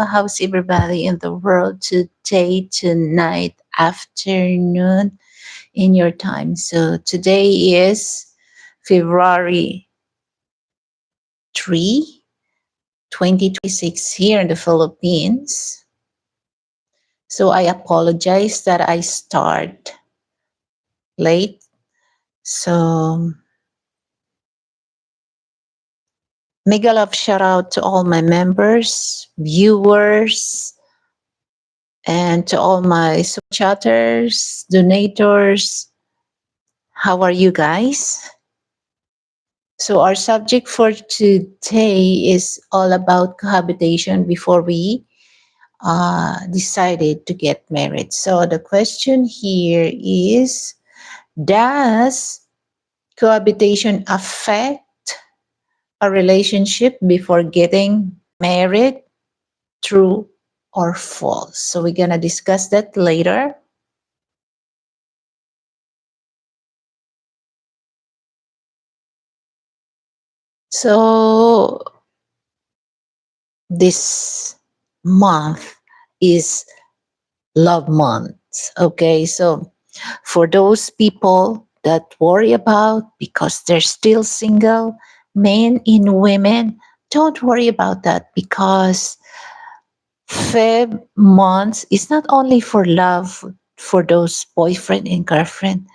how's everybody in the world today, tonight, afternoon in your time? So today is February 3, 2026 here in the Philippines. So I apologize that I start late. So mega love shout out to all my members, viewers, and to all my super chatters, donators. How are you guys? So our subject for today is all about cohabitation before we decided to get married. So the question here is, does cohabitation affect a relationship before getting married? True or false? So we're going to discuss that later. So this month is love month. Okay, so for those people that worry about because they're still single, men and women, don't worry about that because Feb months is not only for love for those boyfriend and girlfriend.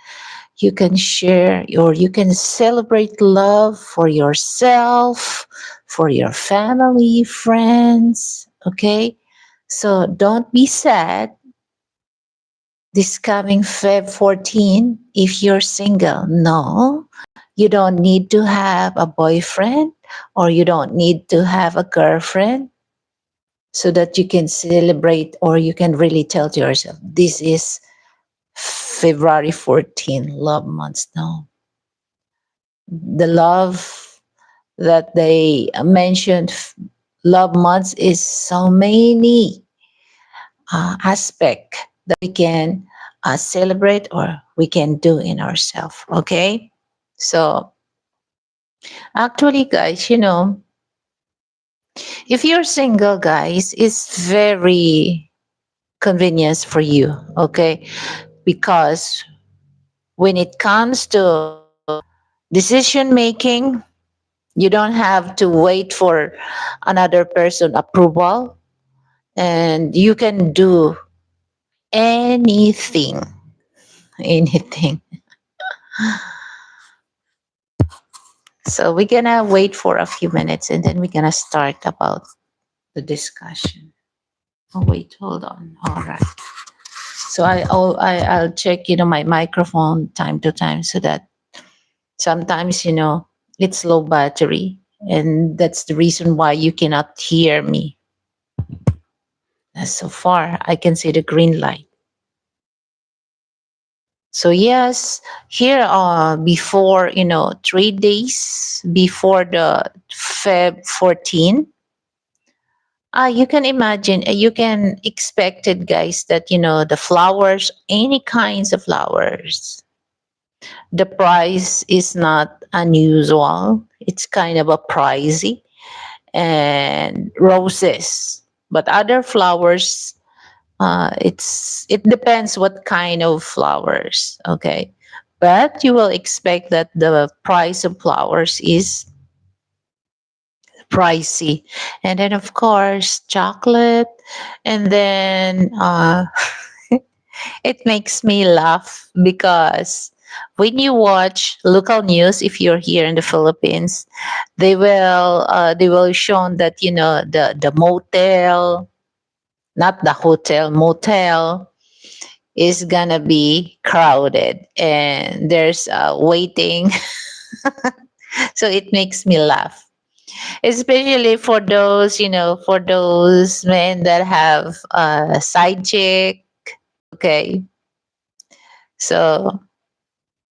You can share or you can celebrate love for yourself, for your family, friends. Okay, so don't be sad this coming Feb 14 if you're single. No, you don't need to have a boyfriend or you don't need to have a girlfriend so that you can celebrate or you can really tell to yourself, this is February 14, love months. No. The love that they mentioned, love months, is so many aspect that we can celebrate or we can do in ourselves. Okay, so actually, guys, if you're single, guys, it's very convenient for you. Okay, because when it comes to decision making, you don't have to wait for another person approval, and you can do anything, anything. So we're gonna wait for a few minutes and then we're gonna start about the discussion. Oh wait, hold on. All right. So I'll check my microphone time to time so that sometimes it's low battery and that's the reason why you cannot hear me. So far I can see the green light. So yes, here before 3 days before the Feb 14, you can imagine, you can expect it, guys, that the flowers, any kinds of flowers, the price is not unusual. It's kind of a pricey, and roses, but other flowers, it depends what kind of flowers. Okay, but you will expect that the price of flowers is pricey. And then of course chocolate, and then it makes me laugh because when you watch local news, if you're here in the Philippines, they will show that the motel, not the hotel, motel is gonna be crowded and there's waiting. So it makes me laugh, especially for those men that have a side chick. Okay, so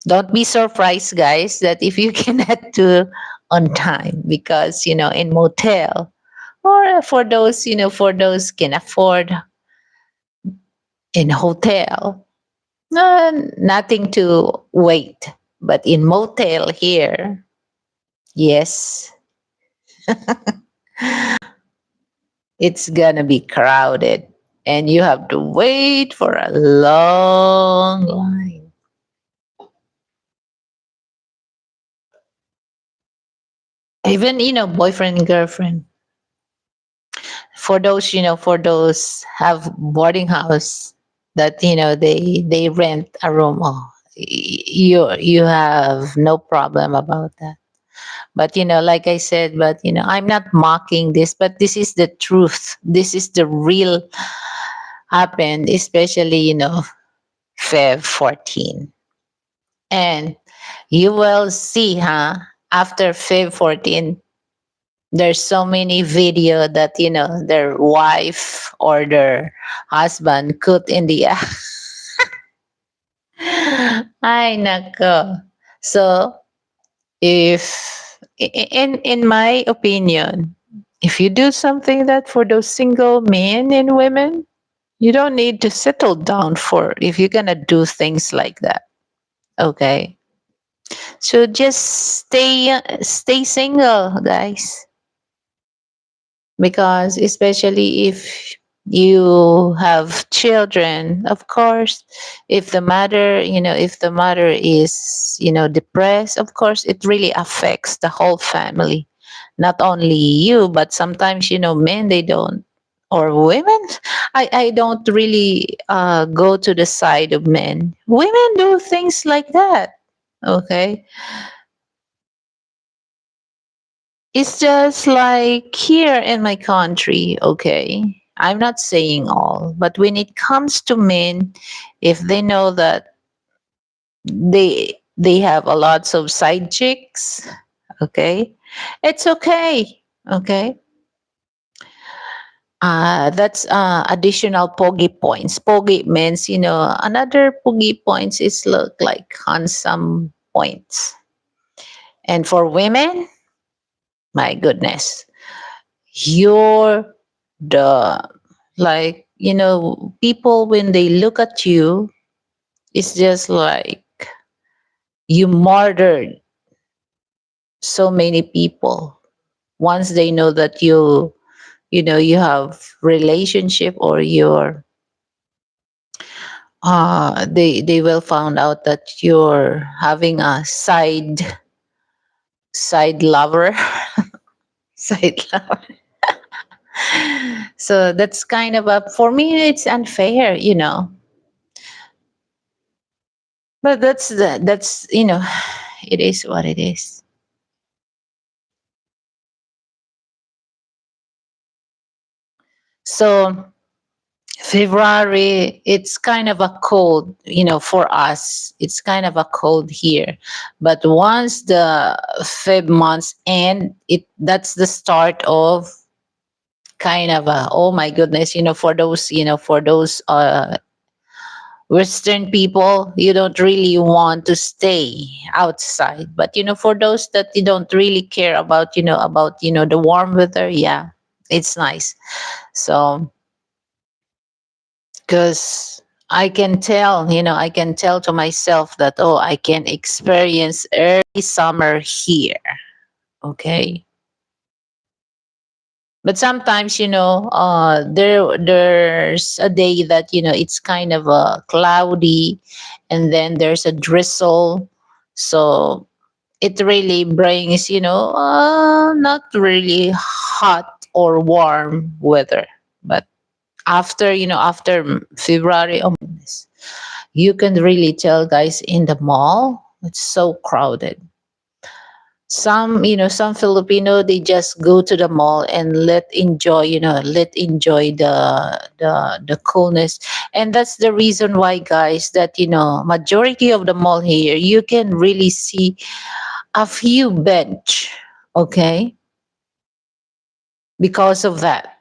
don't be surprised, guys, that if you cannot do on time, because in motel, or for those can afford in hotel, nothing to wait. But in motel here, yes, it's gonna be crowded and you have to wait for a long line. Even, boyfriend and girlfriend. For those, for those have boarding house that, they rent a room. Oh, you have no problem about that. But, like I said, but, I'm not mocking this, but this is the truth. This is the real happened, especially, Feb 14. And you will see, huh? After Feb 14, there's so many video that, their wife or their husband cooked in the ay nako. So if in my opinion, if you do something that for those single men and women, you don't need to settle down for if you're gonna do things like that. Okay. So just stay single, guys. Because especially if you have children, of course, if the mother is, depressed, of course it really affects the whole family, not only you, but sometimes, men, they don't, or women. I don't really go to the side of men. Women do things like that. Okay. It's just like here in my country, okay? I'm not saying all, but when it comes to men, if they know that they have a lots of side chicks, okay? It's okay. Okay? That's additional pogi points. Pogi means, another pogi points is look like handsome points. And for women, my goodness, you're the, like, people when they look at you, it's just like you murdered so many people once they know that you have relationship, or you're they will found out that you're having a side lover. Side lover. So that's kind of a, for me it's unfair, but that's it is what it is. So February, it's kind of a cold, for us. It's kind of a cold here. But once the Feb months end, that's the start of kind of a, oh my goodness, for those Western people, you don't really want to stay outside. But for those that you don't really care about, the warm weather, yeah, it's nice. So because I can tell to myself that, oh, I can experience early summer here. Okay. But sometimes, there's a day that, it's kind of cloudy, and then there's a drizzle. So it really brings, not really hot or warm weather. But after February, oh my goodness, you can really tell, guys, in the mall it's so crowded. Some Filipino, they just go to the mall and let enjoy the coolness. And that's the reason why, guys, that majority of the mall here, you can really see a few bench. Okay. Because of that,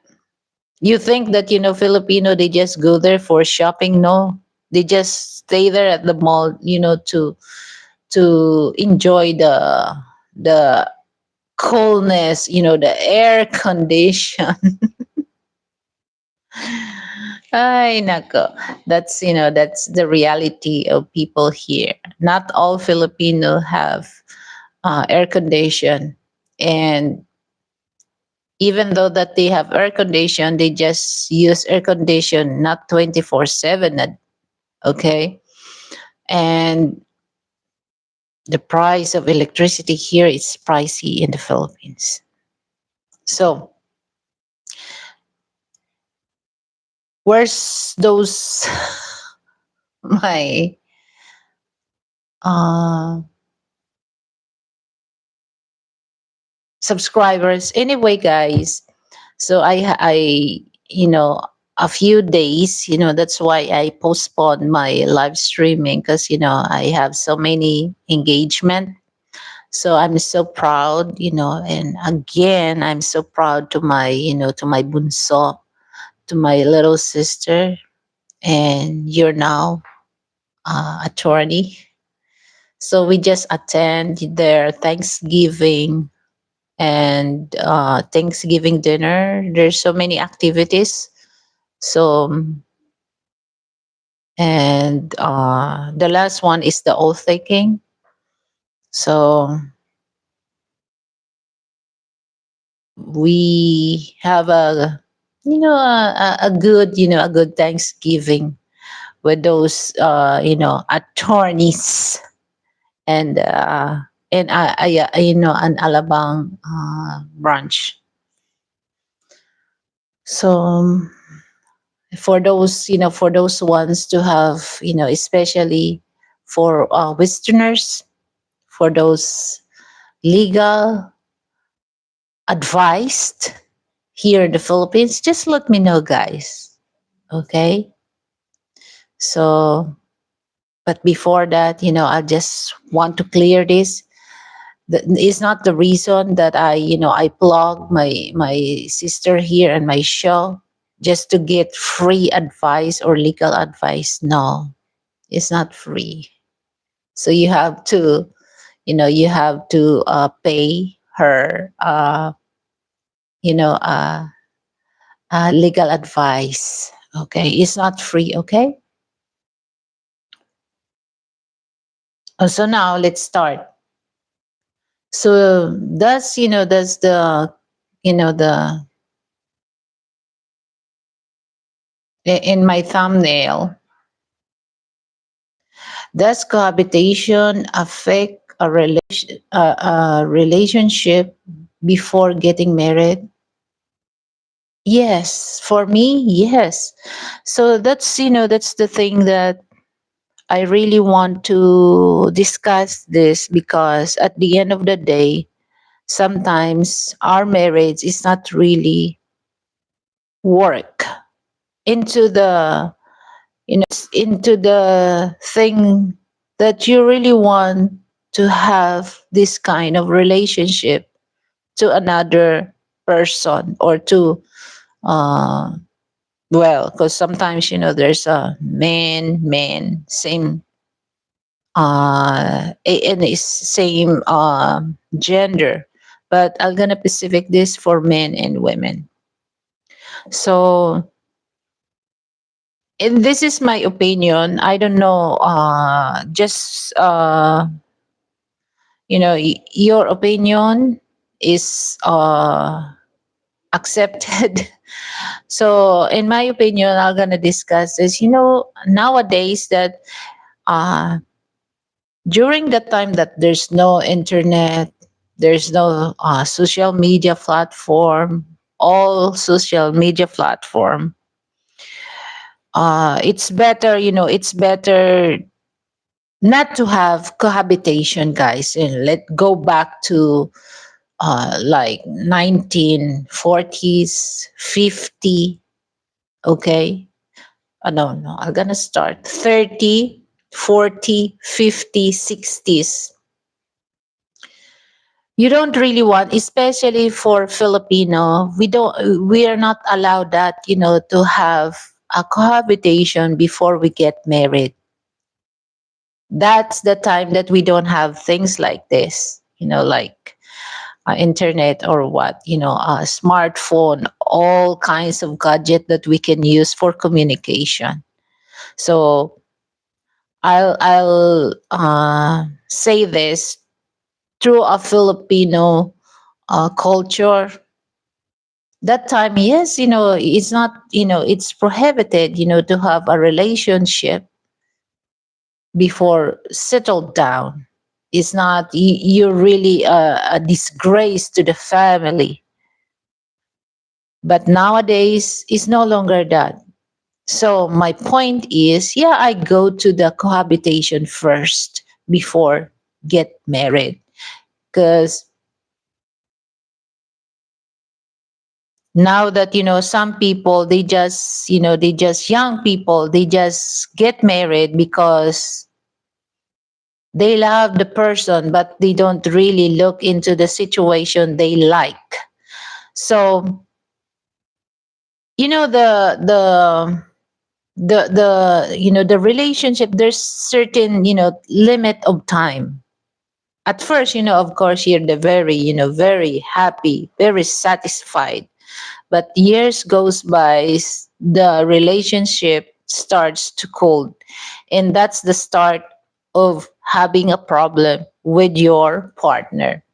you think that Filipino, they just go there for shopping? No, they just stay there at the mall, to enjoy the coolness, the air condition. Ay nako. That's the reality of people here. Not all Filipino have air condition. And Even though that they have air condition, they just use air condition not 24/7. Okay. And the price of electricity here is pricey in the Philippines. So where's those my uh subscribers anyway, guys? So you know, a few days, that's why I postponed my live streaming, because I have so many engagement. So I'm so proud, and again, I'm so proud to my, to my bunso, to my little sister, and you're now attorney. So we just attend their Thanksgiving and Thanksgiving dinner. There's so many activities. So, and the last one is the oath taking. So we have a good, a good Thanksgiving with those, attorneys and an Alabang branch. So for those, for those ones to have, especially for Westerners, for those legal advised here in the Philippines, just let me know, guys. Okay. So, but before that, I just want to clear this. It's not the reason that I plug my sister here and my show just to get free advice or legal advice. No, it's not free. So you have to, pay her, you know, uh, legal advice. Okay, it's not free. Okay. So now let's start. So that's the, the in my thumbnail. Does cohabitation affect a relationship before getting married? Yes, for me, yes. So that's the thing that I really want to discuss this, because at the end of the day, sometimes our marriage is not really work into the, into the thing that you really want to have this kind of relationship to another person, or to uh well, because sometimes there's a man same and it's same gender, but I'm gonna specific this for men and women. So, and this is my opinion, I don't know, just your opinion is accepted. So in my opinion, I'm gonna discuss this. Nowadays that uh during the time that there's no internet, there's no social media platform, all social media platform, it's better, it's better not to have cohabitation, guys, and let go back to like 1940s, 50. Okay. No, no, I'm gonna start 30, 40, 50, 60s. You don't really want, especially for Filipino, we are not allowed that, to have a cohabitation before we get married. That's the time that we don't have things like this, like internet or what, a smartphone, all kinds of gadget that we can use for communication. So I'll say this through a Filipino culture. That time, yes, it's not, it's prohibited, to have a relationship before settled down. It's not, you're really a disgrace to the family. But nowadays, it's no longer that. So my point is, yeah, I go to the cohabitation first before get married. Because now that, some people, they just young people, they just get married because they love the person, but they don't really look into the situation they like. So, the relationship, there's certain, limit of time. At first, of course, you're the very, very happy, very satisfied. But years goes by, the relationship starts to cold. And that's the start of having a problem with your partner.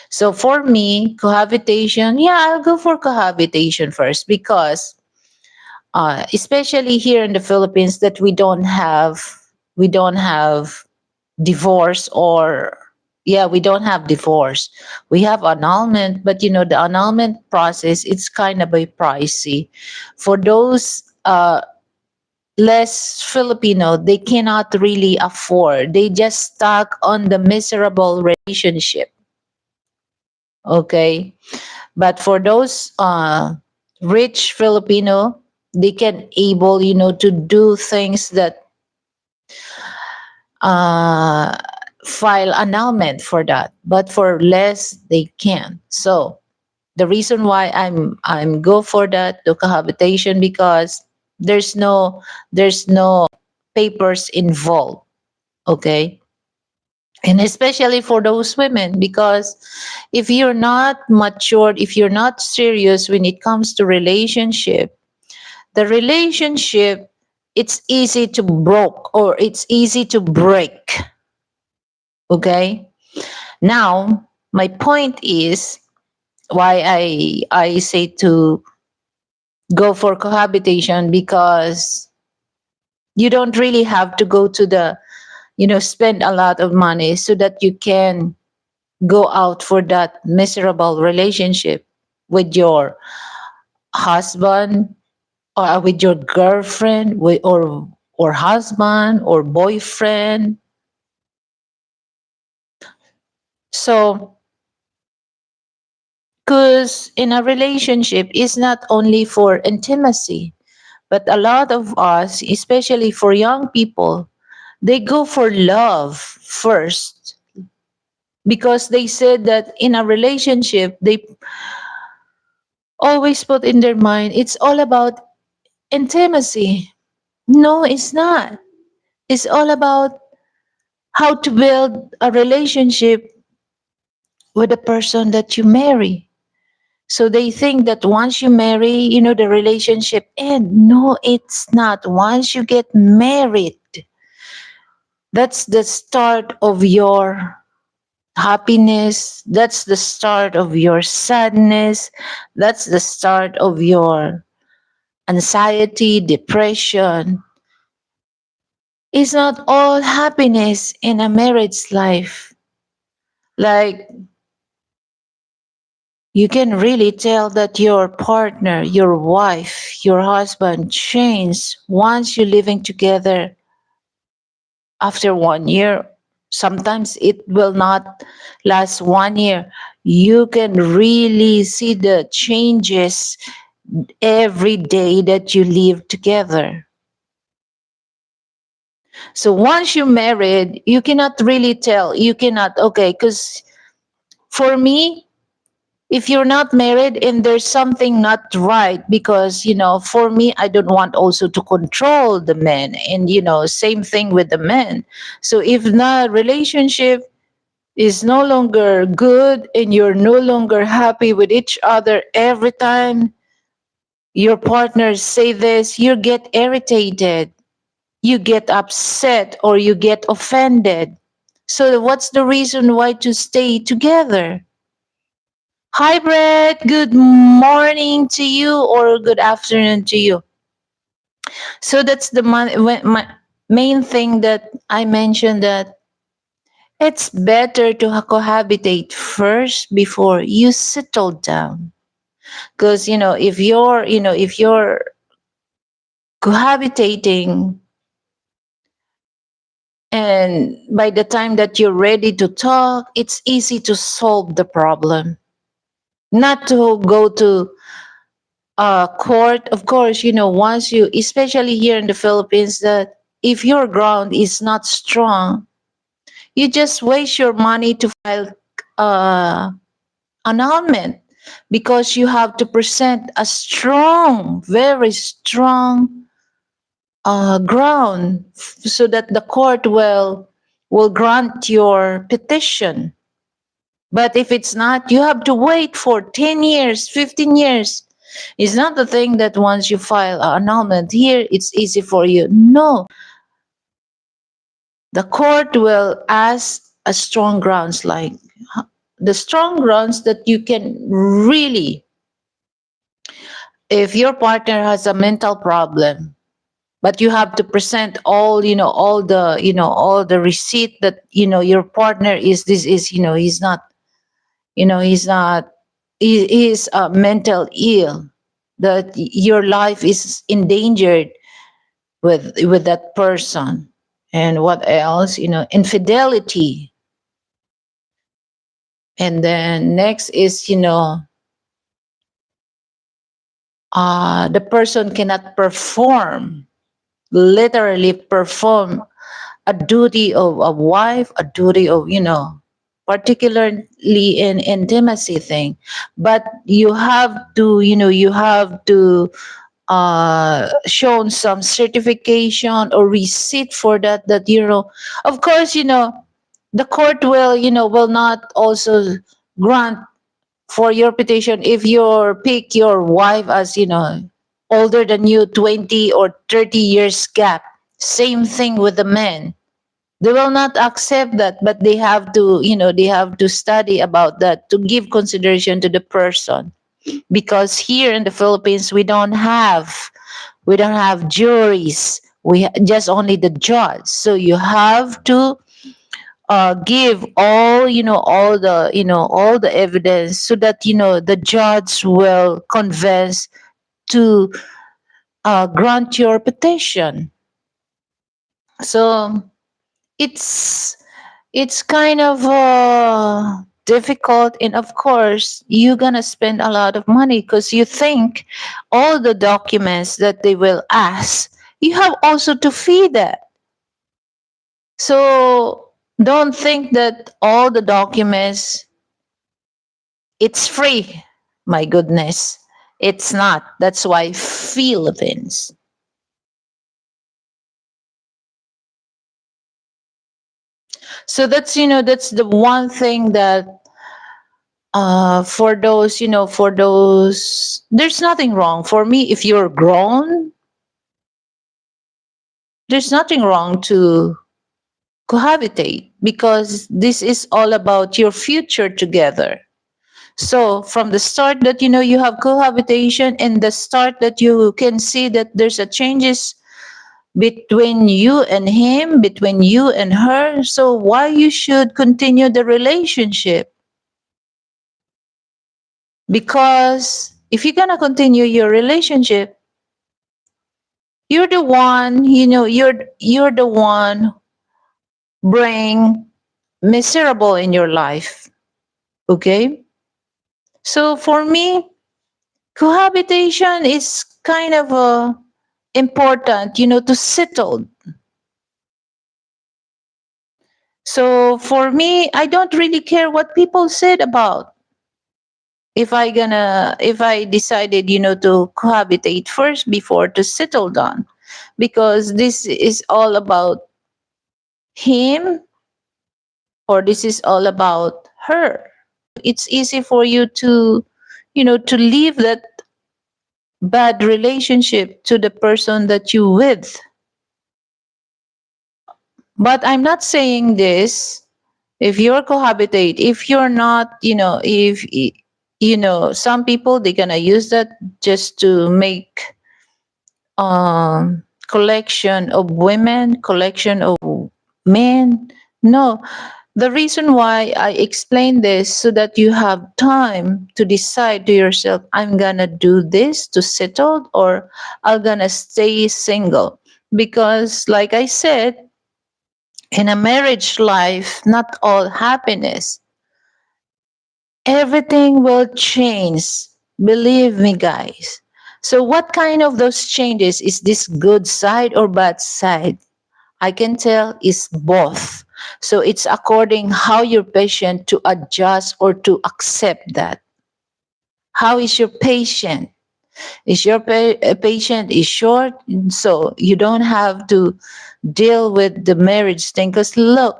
So for me, cohabitation, yeah, I'll go for cohabitation first because especially here in the Philippines, that we don't have divorce, or yeah, we don't have divorce. We have annulment, but the annulment process, it's kind of a pricey for those less Filipino. They cannot really afford, they just stuck on the miserable relationship. Okay, but for those rich Filipino, they can able, to do things that uh, file annulment for that, but for less they can. So the reason why I'm go for that to cohabitation, because there's no papers involved. Okay, and especially for those women, because if you're not matured, if you're not serious when it comes to relationship, the relationship, it's easy to broke, or it's easy to break. Okay, now my point is why I say to go for cohabitation, because you don't really have to go to the, spend a lot of money so that you can go out for that miserable relationship with your husband, or with your girlfriend, or husband or boyfriend. So because in a relationship is not only for intimacy, but a lot of us, especially for young people, they go for love first, because they said that in a relationship, they always put in their mind it's all about intimacy. No, it's not. It's all about how to build a relationship with the person that you marry. So they think that once you marry, the relationship end. No, it's not. Once you get married, that's the start of your happiness. That's the start of your sadness. That's the start of your anxiety, depression. It's not all happiness in a marriage life. Like, you can really tell that your partner, your wife, your husband changed once you're living together after 1 year. Sometimes it will not last 1 year. You can really see the changes every day that you live together. So once you're married, you cannot really tell. You cannot, okay, because for me, if you're not married and there's something not right, because for me, I don't want also to control the men, and same thing with the men. So if the relationship is no longer good and you're no longer happy with each other, every time your partners say this, you get irritated, you get upset, or you get offended. So what's the reason why to stay together? Hi, Brett. Good morning to you or good afternoon to you. So that's the my main thing that I mentioned, that it's better to cohabitate first before you settle down. Because if you're cohabitating, and by the time that you're ready to talk, it's easy to solve the problem. Not to go to court. Of course, once you, especially here in the Philippines, that if your ground is not strong, you just waste your money to file uh, annulment, because you have to present a strong, very strong ground, so that the court will grant your petition. But if it's not, you have to wait for 10 years, 15 years. It's not the thing that once you file an annulment here, it's easy for you. No, the court will ask a strong grounds, like the strong grounds that you can really, if your partner has a mental problem, but you have to present all the receipt that your partner is, this is, he's not, he is mental ill, that your life is endangered with that person. And what else, infidelity. And then next is, the person cannot perform, literally perform a duty of a wife, a duty of, particularly in intimacy thing. But you have to shown some certification or receipt for that, of course, the court will not also grant for your petition if you pick your wife as, older than you, 20 or 30 years gap. Same thing with the men, they will not accept that, but they have to study about that, to give consideration to the person. Because here in the Philippines, we don't have juries, just only the judge. So you have to give all the evidence, so that the judge will convince to grant your petition. So it's it's kind of difficult, and of course you're gonna spend a lot of money, because you think all the documents that they will ask, you have also to feed that. So don't think that all the documents, it's free. My goodness, it's not. That's why Philippines. So that's the one thing that, for those, there's nothing wrong for me. If you're grown, there's nothing wrong to cohabitate, because this is all about your future together. So from the start that you have cohabitation, and the start that you can see that there's a changes between you and him, between you and her, so why you should continue the relationship? Because if you're gonna continue your relationship, you're the one bring miserable in your life. Okay? So for me, cohabitation is kind of important, to settle. So for me, I don't really care what people said about, if I decided, to cohabitate first before to settle down, because this is all about him, or this is all about her. It's easy for you to leave that bad relationship to the person that you with. But I'm not saying this, if you're cohabitate, if you're not, some people, they're gonna use that just to make collection of women, collection of men. No, the reason why I explain this so that you have time to decide to yourself, I'm gonna do this to settle or I'm gonna stay single. Because like I said, in a marriage life, not all happiness. Everything will change. Believe me, guys. So what kind of those changes? Is this good side or bad side? I can tell it's both. So it's according how you're patient to adjust or to accept that. How is your patient? Is your patient is short, so you don't have to deal with the marriage thing? Because look,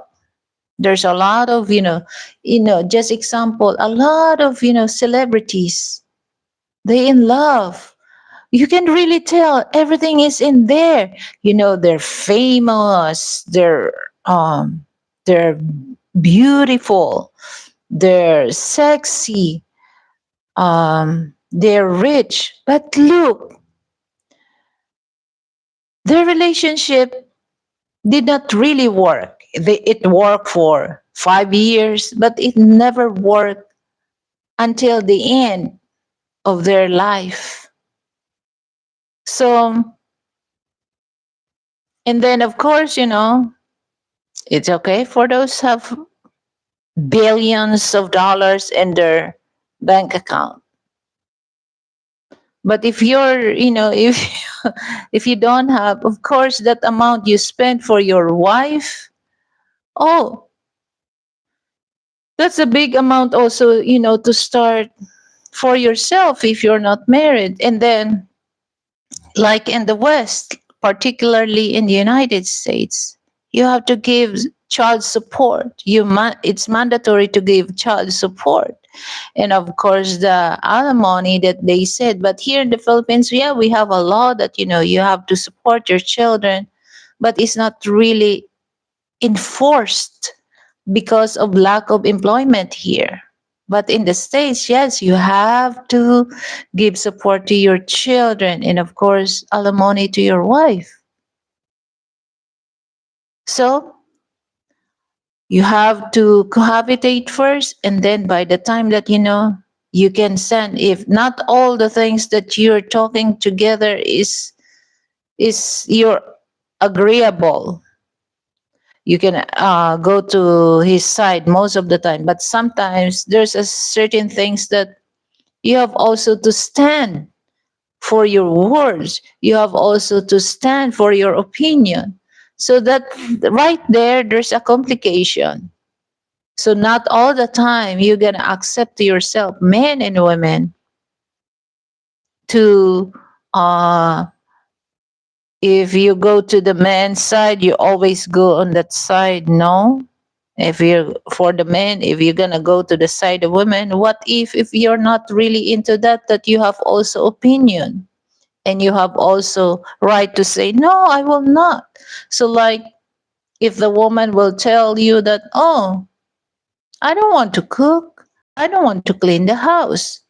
there's a lot of just example, a lot of celebrities, they in love. You can really tell everything is in there. They're famous, they're beautiful, they're sexy, they're rich, but look, their relationship did not really work. It worked for 5 years, but it never worked until the end of their life. So, and then of course, it's okay for those who have billions of dollars in their bank account. But if you're, if if you don't have, of course, that amount you spend for your wife, oh, that's a big amount also, to start for yourself if you're not married. And then, like in the West, particularly in the United States, you have to give child support. It's mandatory to give child support, and of course the alimony that they said. But here in the Philippines, yeah, we have a law that you have to support your children, but it's not really enforced because of lack of employment here. But in the States, yes, you have to give support to your children and, of course, alimony to your wife. So you have to cohabitate first, and then by the time that you can send, if not all the things that you're talking together is you're agreeable, you can go to his side most of the time. But sometimes there's a certain things that you have also to stand for your words. You have also to stand for your opinion. So that right there's a complication. So not all the time you're gonna accept to yourself, men and women, to uh if you go to the men's side, you always go on that side. No. If you're for the men, if you're gonna go to the side of women, what if you're not really into that you have also opinion and you have also right to say no, I will not. So like if the woman will tell you that, oh, I don't want to cook, I don't want to clean the house,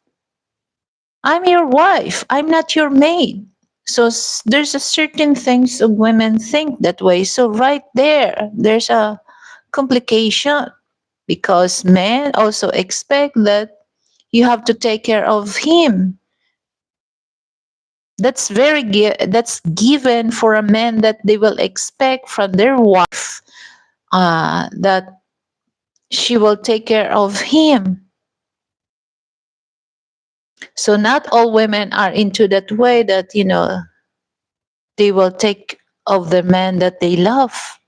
I'm your wife, I'm not your maid. So there's a certain things of women think that way. So right there's a complication, because men also expect that you have to take care of him. That's given for a man, that they will expect from their wife, that she will take care of him. So not all women are into that way, that they will take of the man that they love.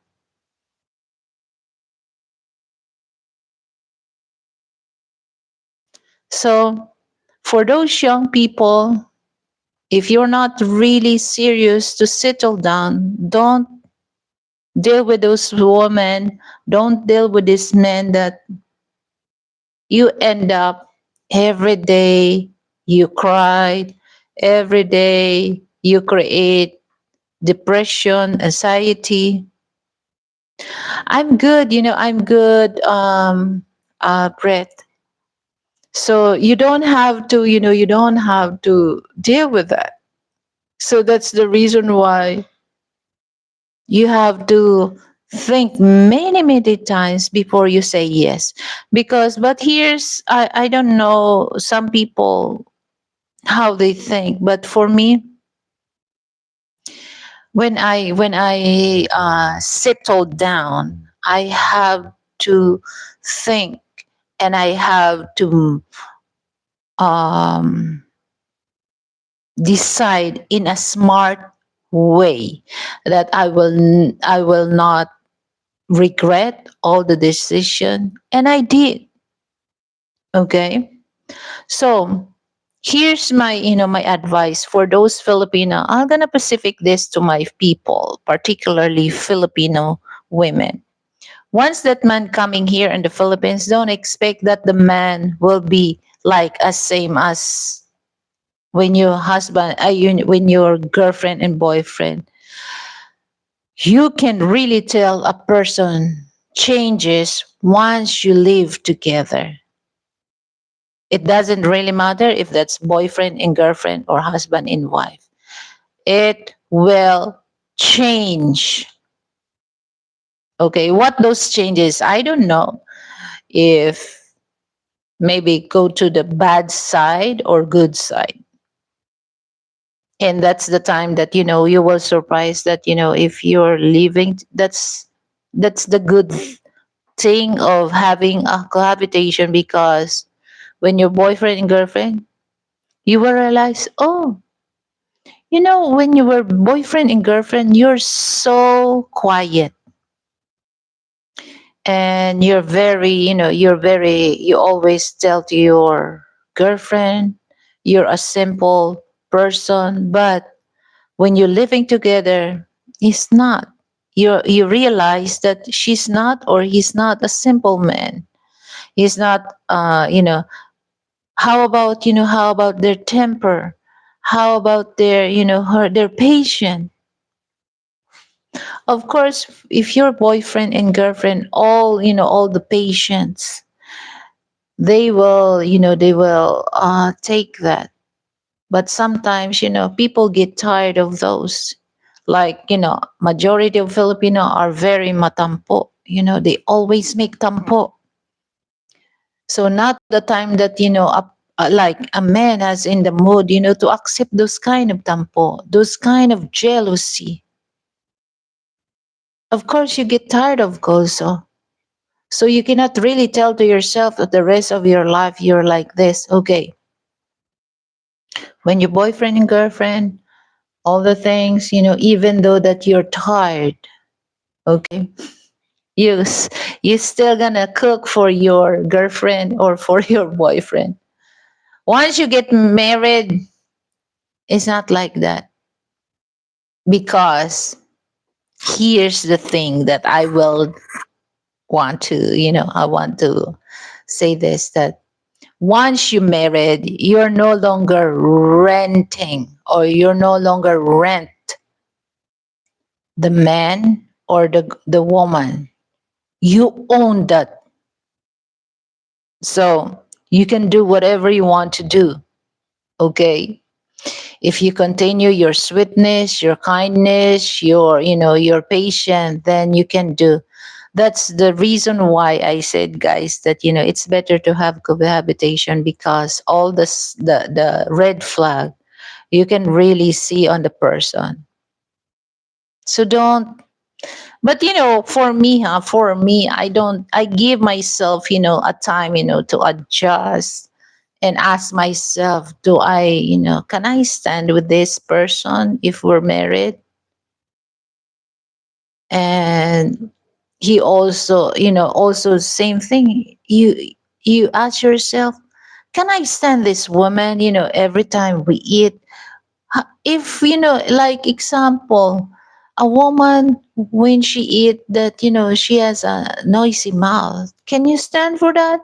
So for those young people, if you're not really serious to settle down, don't deal with those women. Don't deal with this men that you end up every day you cry, every day you create depression, anxiety. I'm good, I'm good, Brett. So you don't have to, you don't have to deal with that. So that's the reason why you have to think many, many times before you say yes. Because, but here's, I don't know some people how they think, but for me, when I settle down, I have to think, and I have to um, decide in a smart way that I will not regret all the decision, and I did. Okay, so here's my my advice for those Filipino. I'm gonna specific this to my people, particularly Filipino women. Once that man coming here in the Philippines, don't expect that the man will be like as same as when your husband, when your girlfriend and boyfriend. You can really tell a person changes once you live together. It doesn't really matter if that's boyfriend and girlfriend or husband and wife. It will change. Okay, what those changes, I don't know if maybe go to the bad side or good side. And that's the time that you will surprise that if you're leaving, that's the good thing of having a cohabitation, because when your boyfriend and girlfriend, you will realize, oh, when you were boyfriend and girlfriend, you're so quiet, and you always tell to your girlfriend you're a simple person, but when you're living together, it's not. You realize that she's not, or he's not a simple man. He's not. How about their temper? How about their their patience? Of course, if your boyfriend and girlfriend all the patience, they will take that. But sometimes people get tired of those. Like majority of Filipino are very matampo. They always make tampo. So not the time that like a man has in the mood to accept those kind of tampo, those kind of jealousy. Of course you get tired of gozo. So you cannot really tell to yourself that the rest of your life you're like this. Okay, when your boyfriend and girlfriend, all the things, even though that you're tired, okay, you you still gonna cook for your girlfriend or for your boyfriend. Once you get married, it's not like that, because here's the thing that I will I want to say this, that once you married, you're no longer renting, or you're no longer rent the man or the woman. You own that. So you can do whatever you want to do. Okay. If you continue your sweetness, your kindness, your patience, then you can do. That's the reason why I said, guys, that it's better to have cohabitation, because all the red flag you can really see on the person. So don't. But for me, I give myself a time to adjust, and ask myself, do I can I stand with this person if we're married? And he also also same thing, you ask yourself, can I stand this woman every time we eat? If like example, a woman, when she eat that she has a noisy mouth, can you stand for that?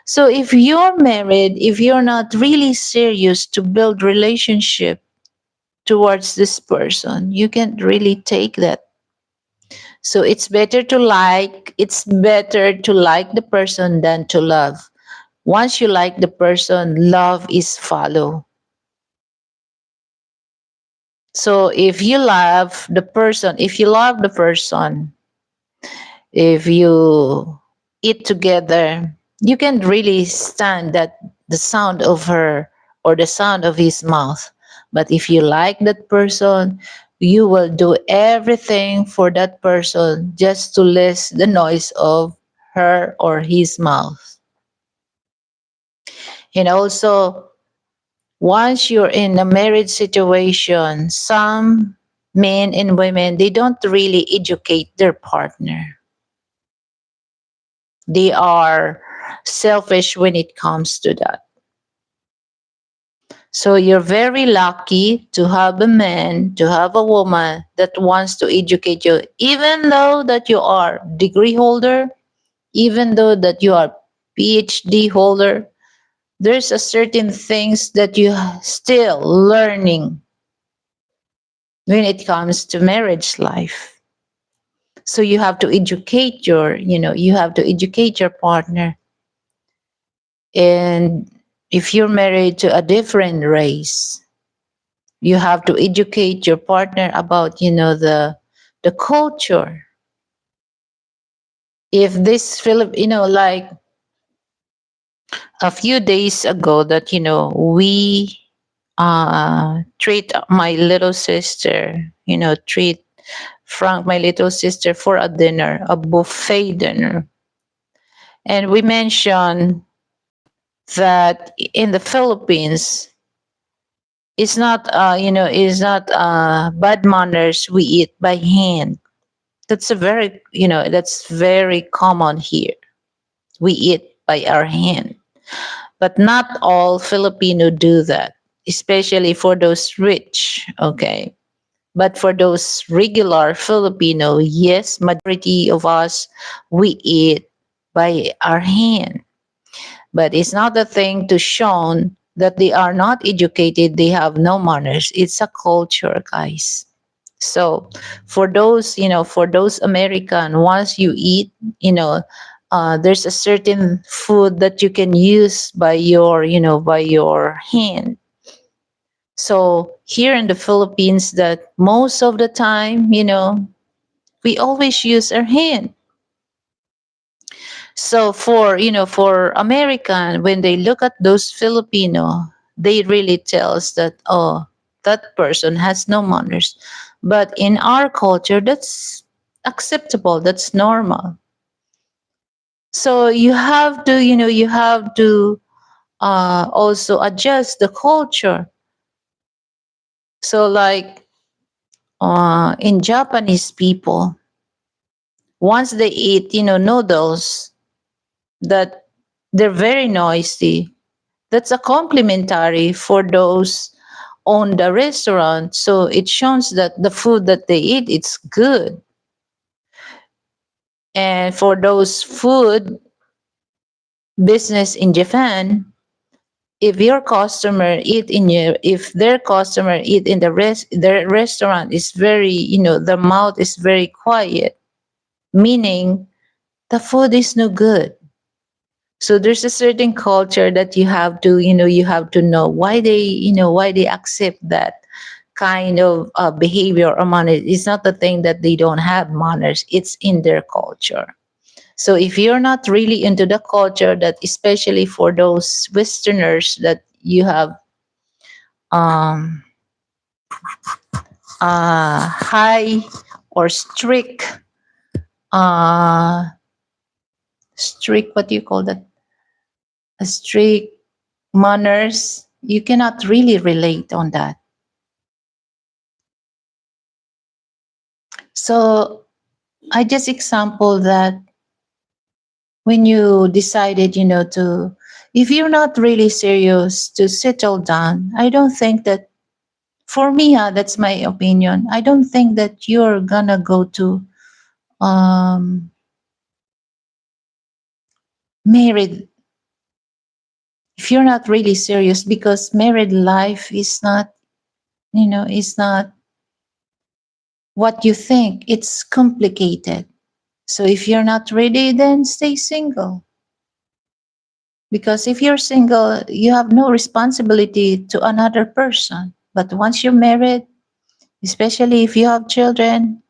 So if you're married, if you're not really serious to build relationship towards this person, you can't really take that. So it's better to like the person than to love. Once you like the person, love is follow. So if you love the person, if you eat together, you can really stand that the sound of her or the sound of his mouth. But if you like that person, you will do everything for that person just to listen the noise of her or his mouth. And also, once you're in a marriage situation, some men and women, they don't really educate their partner. They are selfish when it comes to that. So you're very lucky to have a man, to have a woman that wants to educate you, even though that you are degree holder, even though that you are PhD holder. There's a certain things that you still learning when it comes to marriage life. So you have to educate you have to educate your partner. And if you're married to a different race, you have to educate your partner about, the culture. If this Philip, like a few days ago that, we treat my little sister, treat Frank, my little sister, for a dinner, a buffet dinner. And we mentioned that in the Philippines, it's not bad manners. We eat by hand. That's very common here. We eat by our hand, but not all Filipino do that, especially for those rich. Okay, but for those regular Filipino, yes, majority of us, we eat by our hand. But it's not a thing to show that they are not educated, they have no manners. It's a culture, guys. So for those American, once you eat, there's a certain food that you can use by your hand. So here in the Philippines, that most of the time, we always use our hand. So for American, when they look at those Filipino, they really tells that, oh, that person has no manners. But in our culture, that's acceptable. That's normal. So you have to also adjust the culture. So like in Japanese people, once they eat noodles, that they're very noisy. That's a complimentary for those on the restaurant. So it shows that the food that they eat, it's good. And for those food business in Japan, if their customer eat in their restaurant is very, the mouth is very quiet, meaning the food is no good. So there's a certain culture that you have to know why they accept that kind of behavior or manners. It's not the thing that they don't have manners, it's in their culture. So if you're not really into the culture, that especially for those Westerners that you have um high or uh strict, what do you call that, a strict manners, you cannot really relate on that. So I just example that when you decided, if you're not really serious to settle down, I don't think that, for me, that's my opinion. I don't think that you're gonna go to um, married if you're not really serious, because married life is not what you think. It's complicated. So if you're not ready, then stay single. Because if you're single, you have no responsibility to another person. But once you're married, especially if you have children,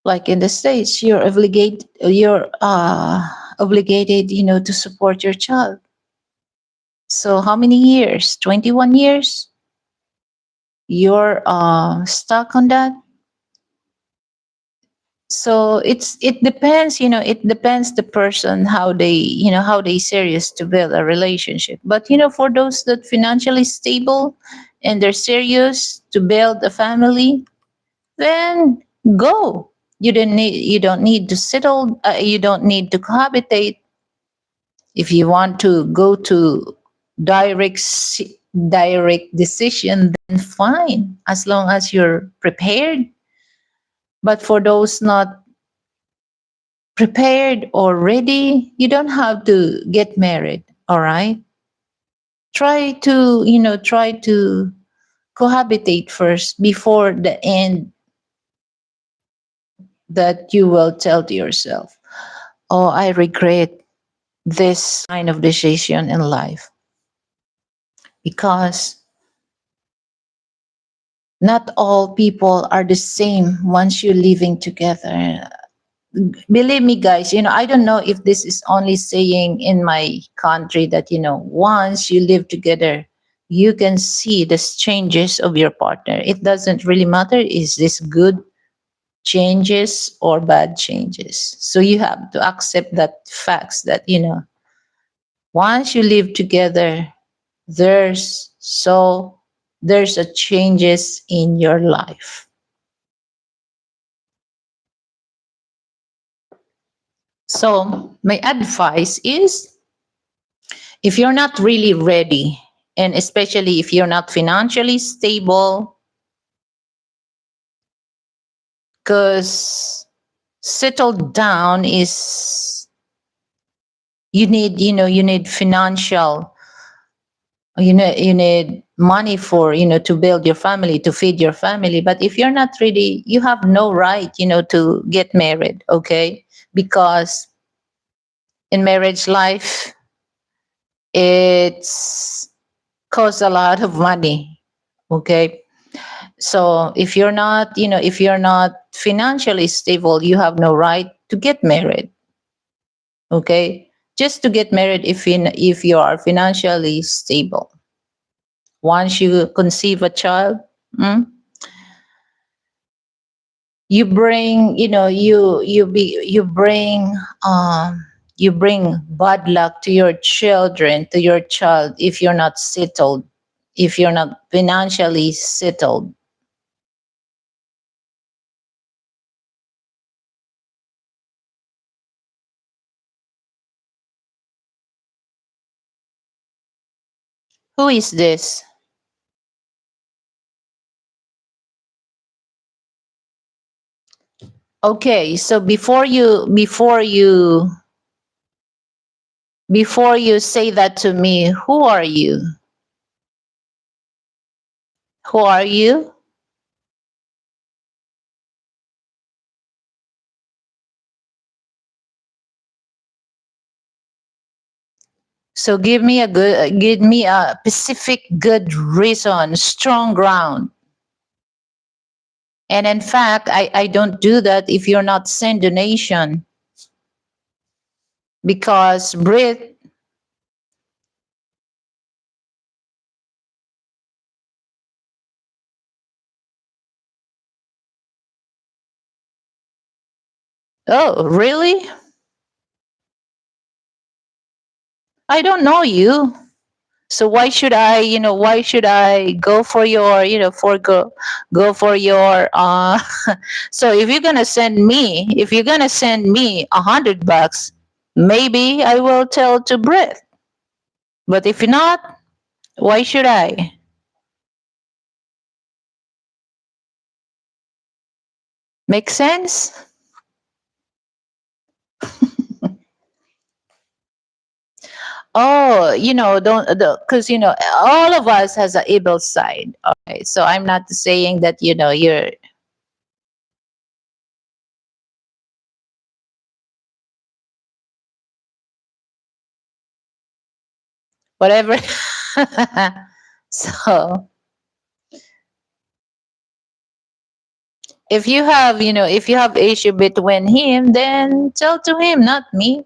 like in the States, you're obligated, to support your child. So how many years? 21 years? You're stuck on that. So it depends the person how they serious to build a relationship. But for those that financially stable and they're serious to build a family, then go. You don't need to settle, you don't need to cohabitate. If you want to go to direct decision, then fine, as long as you're prepared. But for those not prepared or ready, you don't have to get married. All right. Try to cohabitate first before the end, that you will tell to yourself, oh, I regret this kind of decision in life. Because not all people are the same once you're living together. Believe me, guys, I don't know if this is only saying in my country, that once you live together, you can see the changes of your partner. It doesn't really matter, is this good changes or bad changes. So you have to accept that facts, that once you live together, there's a changes in your life. So my advice is, if you're not really ready, and especially if you're not financially stable, because settled down is, you need financial, you need money for, to build your family, to feed your family. But if you're not ready, you have no right, to get married. Okay. Because in marriage life, it's costs a lot of money. Okay. So if you're not financially stable, you have no right to get married. Okay. Just to get married, if you are financially stable. Once you conceive a child, mm, you bring you know you bring bad luck to your children, to your child, if you're not settled, if you're not financially settled. Who is this? Okay, so before you say that to me, who are you? Who are you? So give me a specific good reason, strong ground. And in fact, I don't do that if you're not send donation. Because Brit, oh, really? I don't know you. So why should I go for your, go for your so if you're gonna send me $100, maybe I will tell to Brit. But if not, why should I? Make sense? Oh, don't, because all of us has a evil side. Okay, so I'm not saying that you're. whatever. So if you have, if you have issue between him, then tell to him, not me.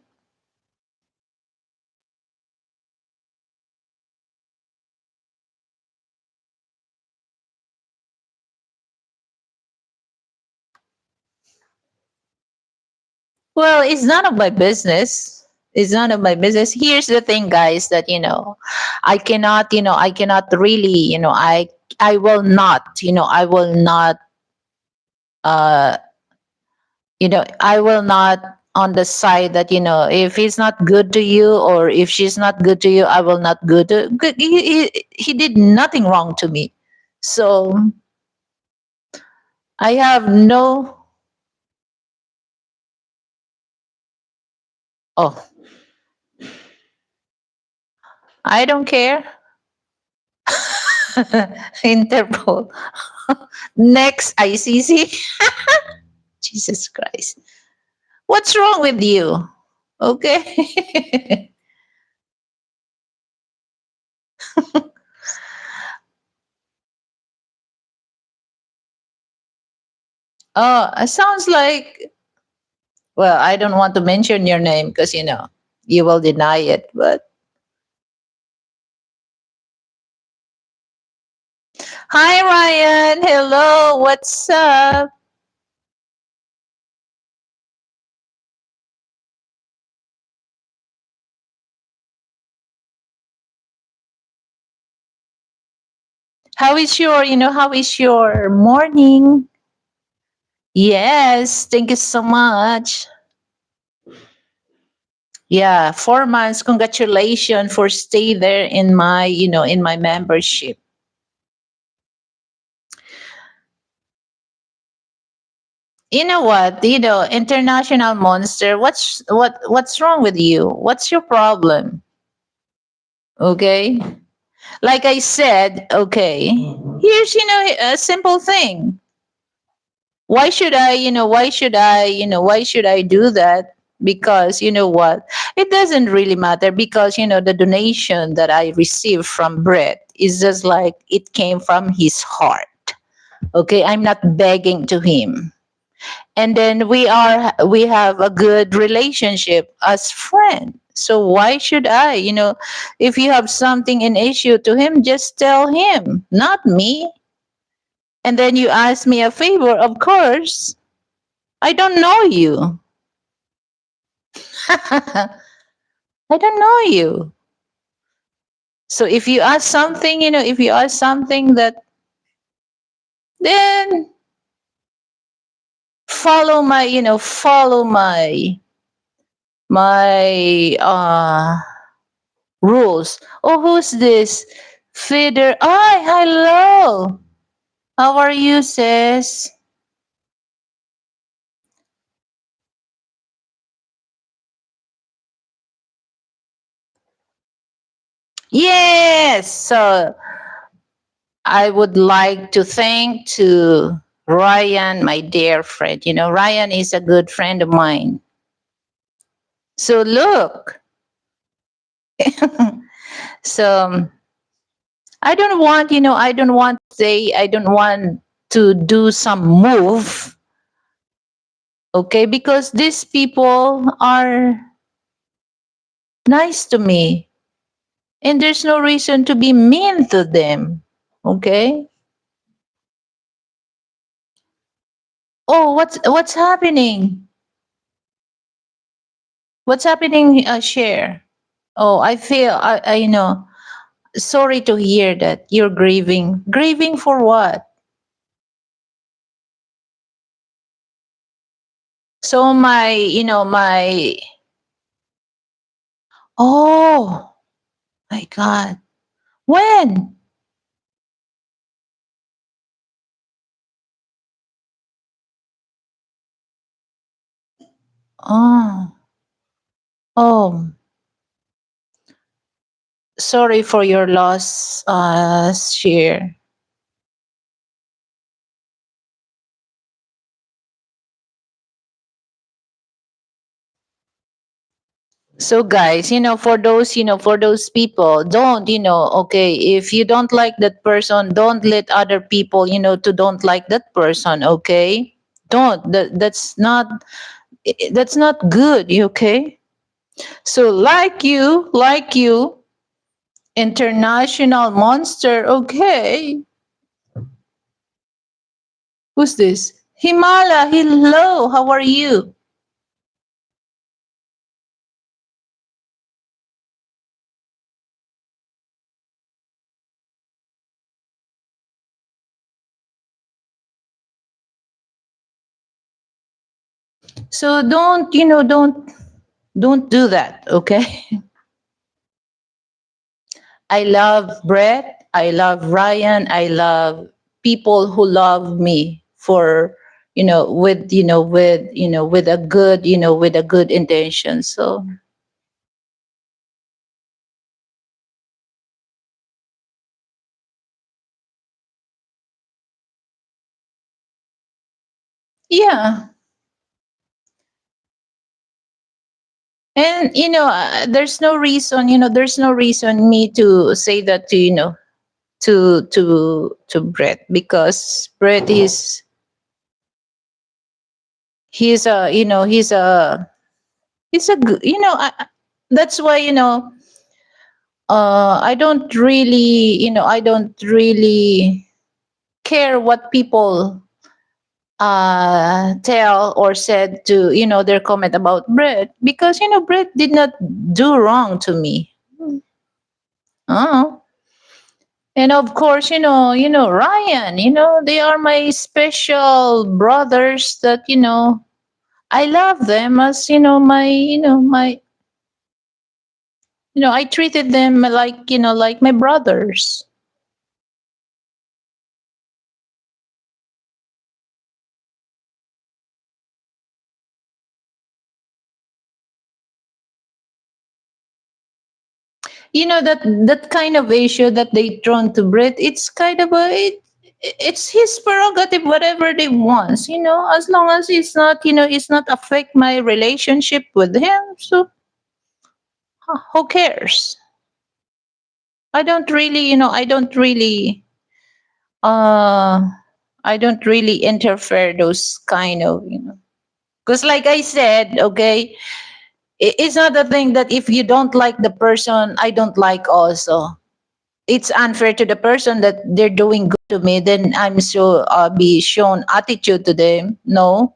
Well, it's none of my business. It's none of my business. Here's the thing, guys, that I cannot really, I will not, I will not uh I will not on the side that, if he's not good to you or if she's not good to you, I will not good to he did nothing wrong to me. So I have no. Oh, I don't care. Interpol. Next ICC. Jesus Christ. What's wrong with you? Okay. Oh, it sounds like, well, I don't want to mention your name because, you will deny it. But hi, Ryan. Hello. What's up? How is your morning? Yes. Thank you so much. Yeah. 4 months. Congratulations for stay there in my, in my membership. You know what? International monster. What's wrong with you? What's your problem? Okay. Like I said, okay. Here's a simple thing. Why should I do that? Because you know what? It doesn't really matter because the donation that I received from Brett is just like it came from his heart. Okay, I'm not begging to him. And then we have a good relationship as friends. So why should I, if you have something an issue to him, just tell him, not me. And then you ask me a favor, of course. I don't know you. I don't know you. So if you ask something, if you ask something that, then follow my rules. Oh, who's this? Feeder. Hi, hello. How are you, sis? Yes. So I would like to thank to Ryan, my dear friend. Ryan is a good friend of mine. So look. So I don't want to do some move, okay? Because these people are nice to me and there's no reason to be mean to them, okay? Oh, what's happening? What's happening, share? Oh, I sorry to hear that you're grieving. Grieving for what? So oh my God. When? Oh, oh, sorry for your loss, share. So guys, for those people, don't, okay, if you don't like that person, don't let other people, to don't like that person, okay? Don't. That's not good, okay? So like you, international monster, okay? Who's this? Himala, hello, how are you? So don't do that, okay? I love Brett. I love Ryan. I love people who love me for, with a good, with a good intention. So yeah, and there's no reason me to say that to to Brett, because Brett is he's a good, that's why I don't really care what people tell or said to their comment about Brett, because Brett did not do wrong to me. Oh, and of course Ryan, they are my special brothers that I love them as I treated them like like my brothers. That kind of issue that they thrown to Brit, it's kind of it's his prerogative, whatever they wants, as long as it's not affect my relationship with him. So who cares? I don't really uh I don't really interfere those kind of because like I said, okay, it's not a thing that if you don't like the person, I don't like also. It's unfair to the person that they're doing good to me, then I'm so be shown attitude to them. No,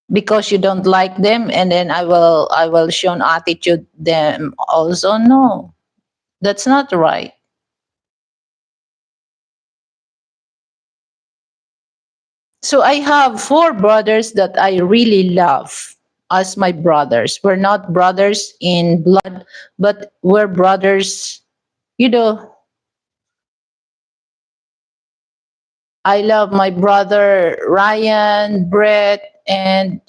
because you don't like them, and then I will shown attitude them also. No, that's not right. So I have four brothers that I really love as my brothers. We're not brothers in blood, but we're brothers. You know, I love my brother Ryan, Brett, and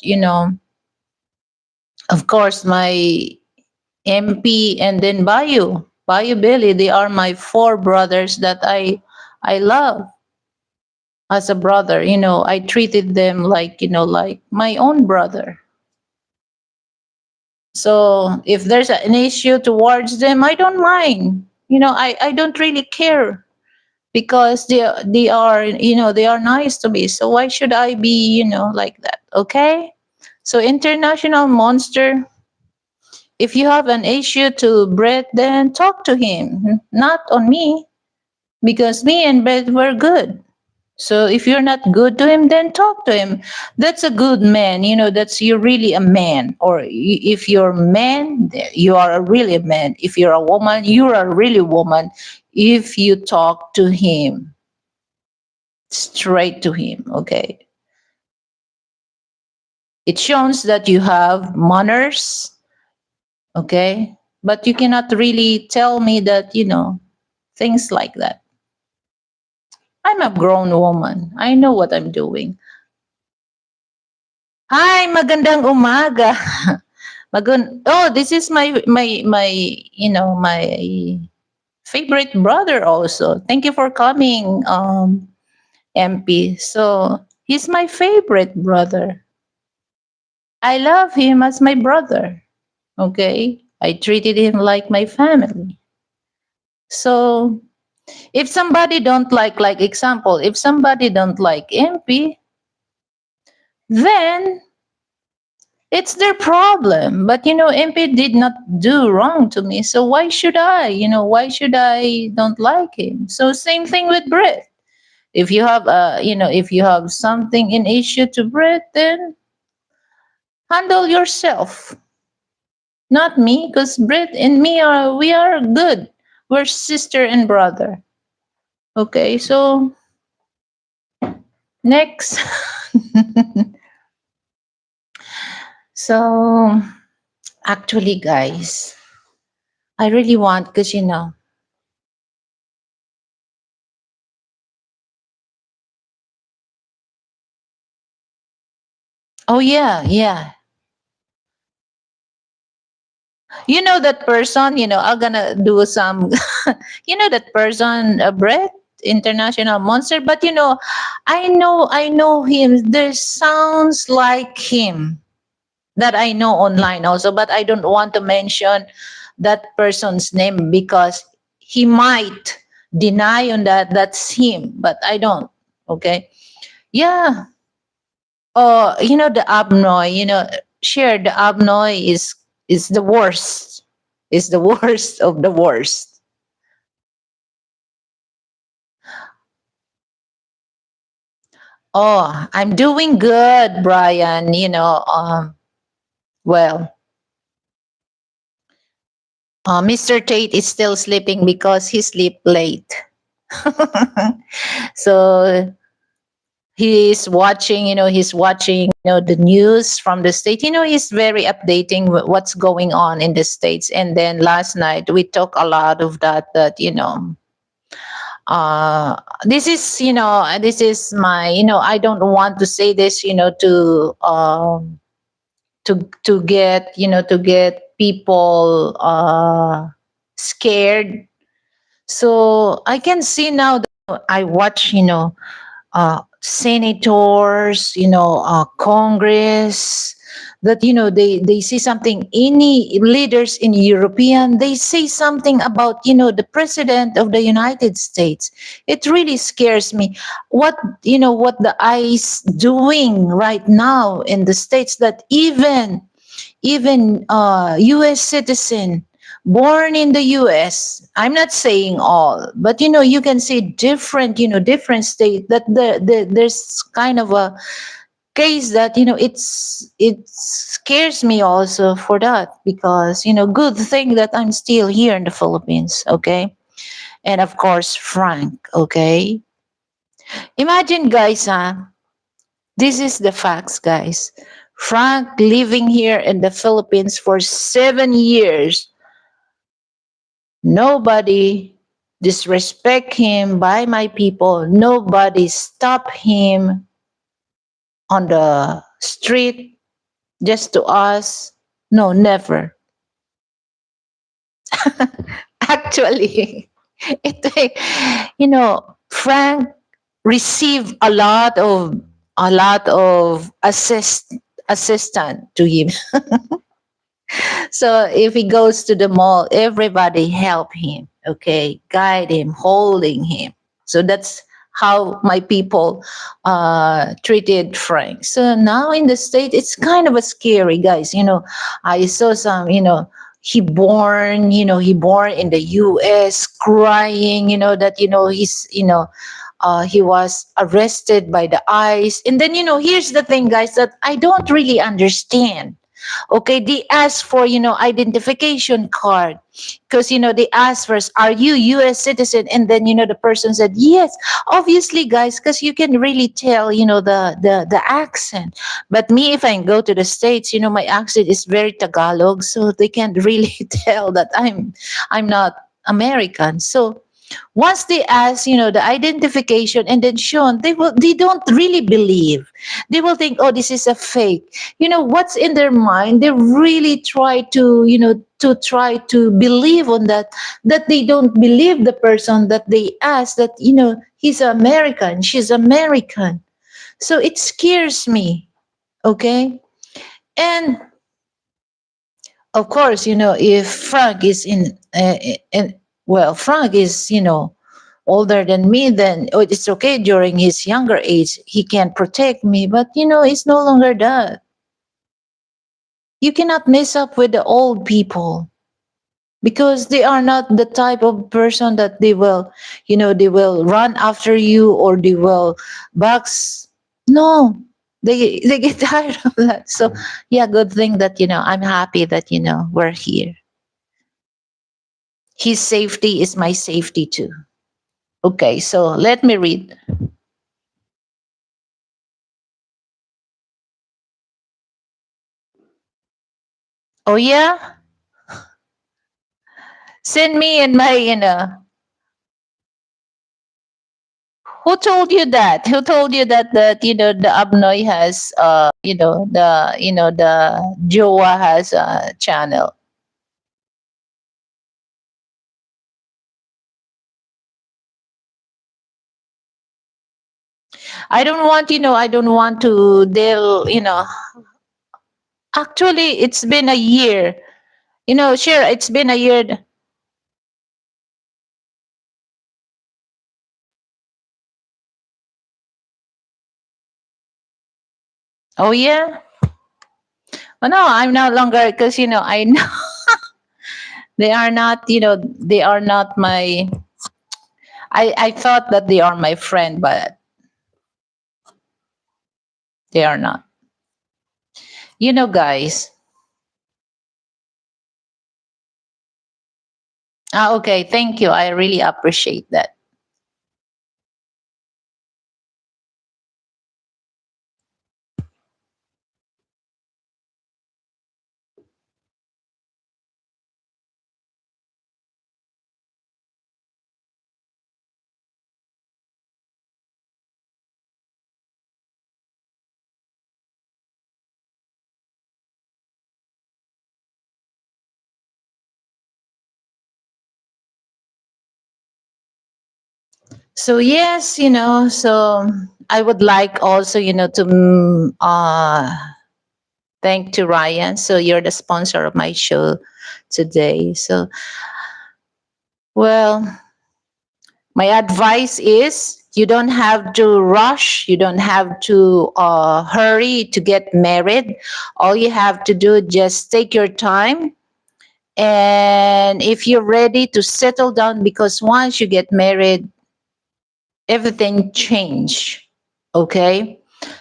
of course my MP, and then Bayu Billy. They are my four brothers that I love as a brother. I treated them like like my own brother. So if there's an issue towards them, I don't mind. I don't really care, because they are nice to me. So why should I be like that? Okay. So international monster, if you have an issue to Brett, then talk to him, not on me, because me and Brett were good. So if you're not good to him, then talk to him. That's a good man. That's you're really a man. Or if you're man, you are a really a man. If you're a woman, you're a really woman. If you talk to him, straight to him, okay. It shows that you have manners, okay. But you cannot really tell me that things like that. I'm a grown woman. I know what I'm doing. Hi, magandang umaga. Oh, this is my my favorite brother also. Thank you for coming, MP. So he's my favorite brother. I love him as my brother. Okay, I treated him like my family. So if somebody don't like example, if somebody don't like MP, then it's their problem. But MP did not do wrong to me. So why should I? Why should I don't like him? So same thing with Brit. If you have if you have something in issue to Brit, then handle yourself. Not me, because Brit and me we are good. We're sister and brother. Okay, so next. So actually, guys, I really want because oh yeah, yeah. That person. I'm gonna do some. That person, Brett, international monster. But I know him. There sounds like him that I know online also, but I don't want to mention that person's name because he might deny on that that's him, but I don't. Okay. Yeah. The abnoy, share the abnoy is the worst. Is the worst of the worst. Oh, I'm doing good, Brian. Well, Mr. Tate is still sleeping because he sleep late. So he's watching the news from the state. He's very updating what's going on in the states. And then last night we talk a lot of that this is my I don't want to say this to get people scared. So I can see now that I watch senators, Congress, that they see something. Any leaders in European, they say something about the president of the United States. It really scares me. What the ICE doing right now in the states, that even U.S. citizen born in the U.S. I'm not saying all, but you can see different state that there's kind of a case that it scares me also for that, because good thing that I'm still here in the Philippines. Okay, and of course Frank. Okay, imagine, guys, this is the facts, guys. Frank living here in the Philippines for 7 years. Nobody disrespect him by my people. Nobody stop him on the street just to us. No, never. Actually, Frank received a lot of assistant to him. So if he goes to the mall, everybody help him, okay, guide him, holding him. So that's how my people treated Frank. So now in the state, it's kind of a scary, guys. I saw some. He born in the U.S. crying. That he was arrested by the ICE, and then here's the thing, guys, that I don't really understand. Okay, they ask for identification card, because they asked first, are you U.S. citizen? And then the person said yes. Obviously, guys, because you can really tell the accent. But me, if I go to the States, my accent is very Tagalog, so they can't really tell that I'm not American. So once they ask the identification and then shown, they don't really believe. They will think, oh, this is a fake. What's in their mind, they really try to believe on that they don't believe the person that they ask, that he's American, she's American. So it scares me. Okay. And Of course, if Frank is in well, Frank is, older than me, then it's okay. During his younger age, he can protect me, but it's no longer that. You cannot mess up with the old people because they are not the type of person that they will run after you, or they will box. No, they get tired of that. So yeah, good thing that I'm happy that we're here. His safety is my safety too. Okay, so let me read. Oh yeah, send me in my who told you that? Who told you that the Abnoy has the Joa has a channel? I don't want to deal. Actually, it's been a year. Sure, it's been a year. Oh yeah. Well, no, I'm no longer, because I know they are not my. I thought that they are my friend, but they are not. Guys. Okay, thank you. I really appreciate that. So yes, so I would like also, to thank to Ryan. So you're the sponsor of my show today. So well, my advice is you don't have to rush. You don't have to hurry to get married. All you have to do, just take your time. And if you're ready to settle down, because once you get married, everything change. Okay,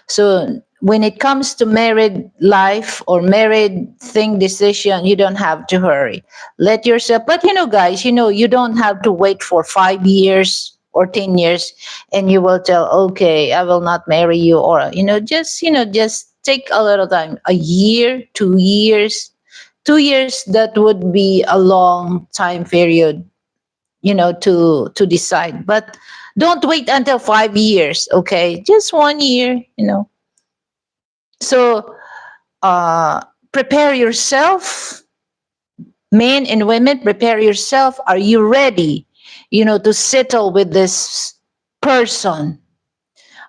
so when it comes to married life or married thing decision, you don't have to hurry. Let yourself, but guys, you don't have to wait for 5 years or 10 years and you will tell, okay, I will not marry you, or just take a little time, a year, 2 years. 2 years, that would be a long time period, to decide. But don't wait until 5 years, okay? Just 1 year. So prepare yourself, men and women, prepare yourself. Are you ready, to settle with this person?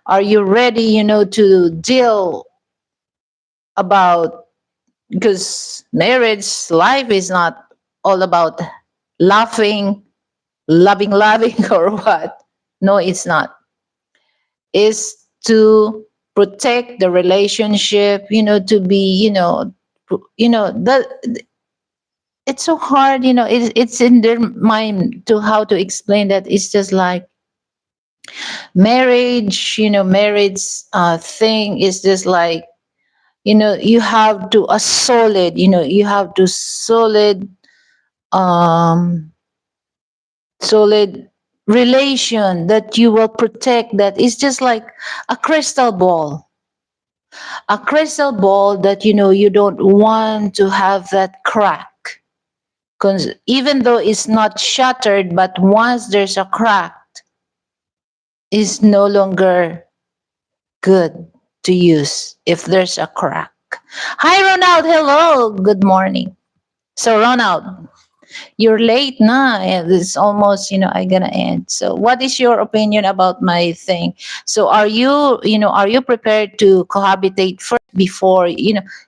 Are you ready, to deal about, because marriage life is not all about laughing, loving, or what? No, it's not. Is to protect the relationship, to be, that it's so hard, it's in their mind to how to explain that. It's just like marriage thing is just like, you have to a solid, you have to um solid relation that you will protect. That is just like a crystal ball, that you don't want to have that crack, because even though it's not shattered, but once there's a crack, is no longer good to use if there's a crack. Hi Ronald, hello, good morning. So Ronald, you're late na, and it's almost, I gonna end. So what is your opinion about my thing? So are you prepared to cohabitate first? before,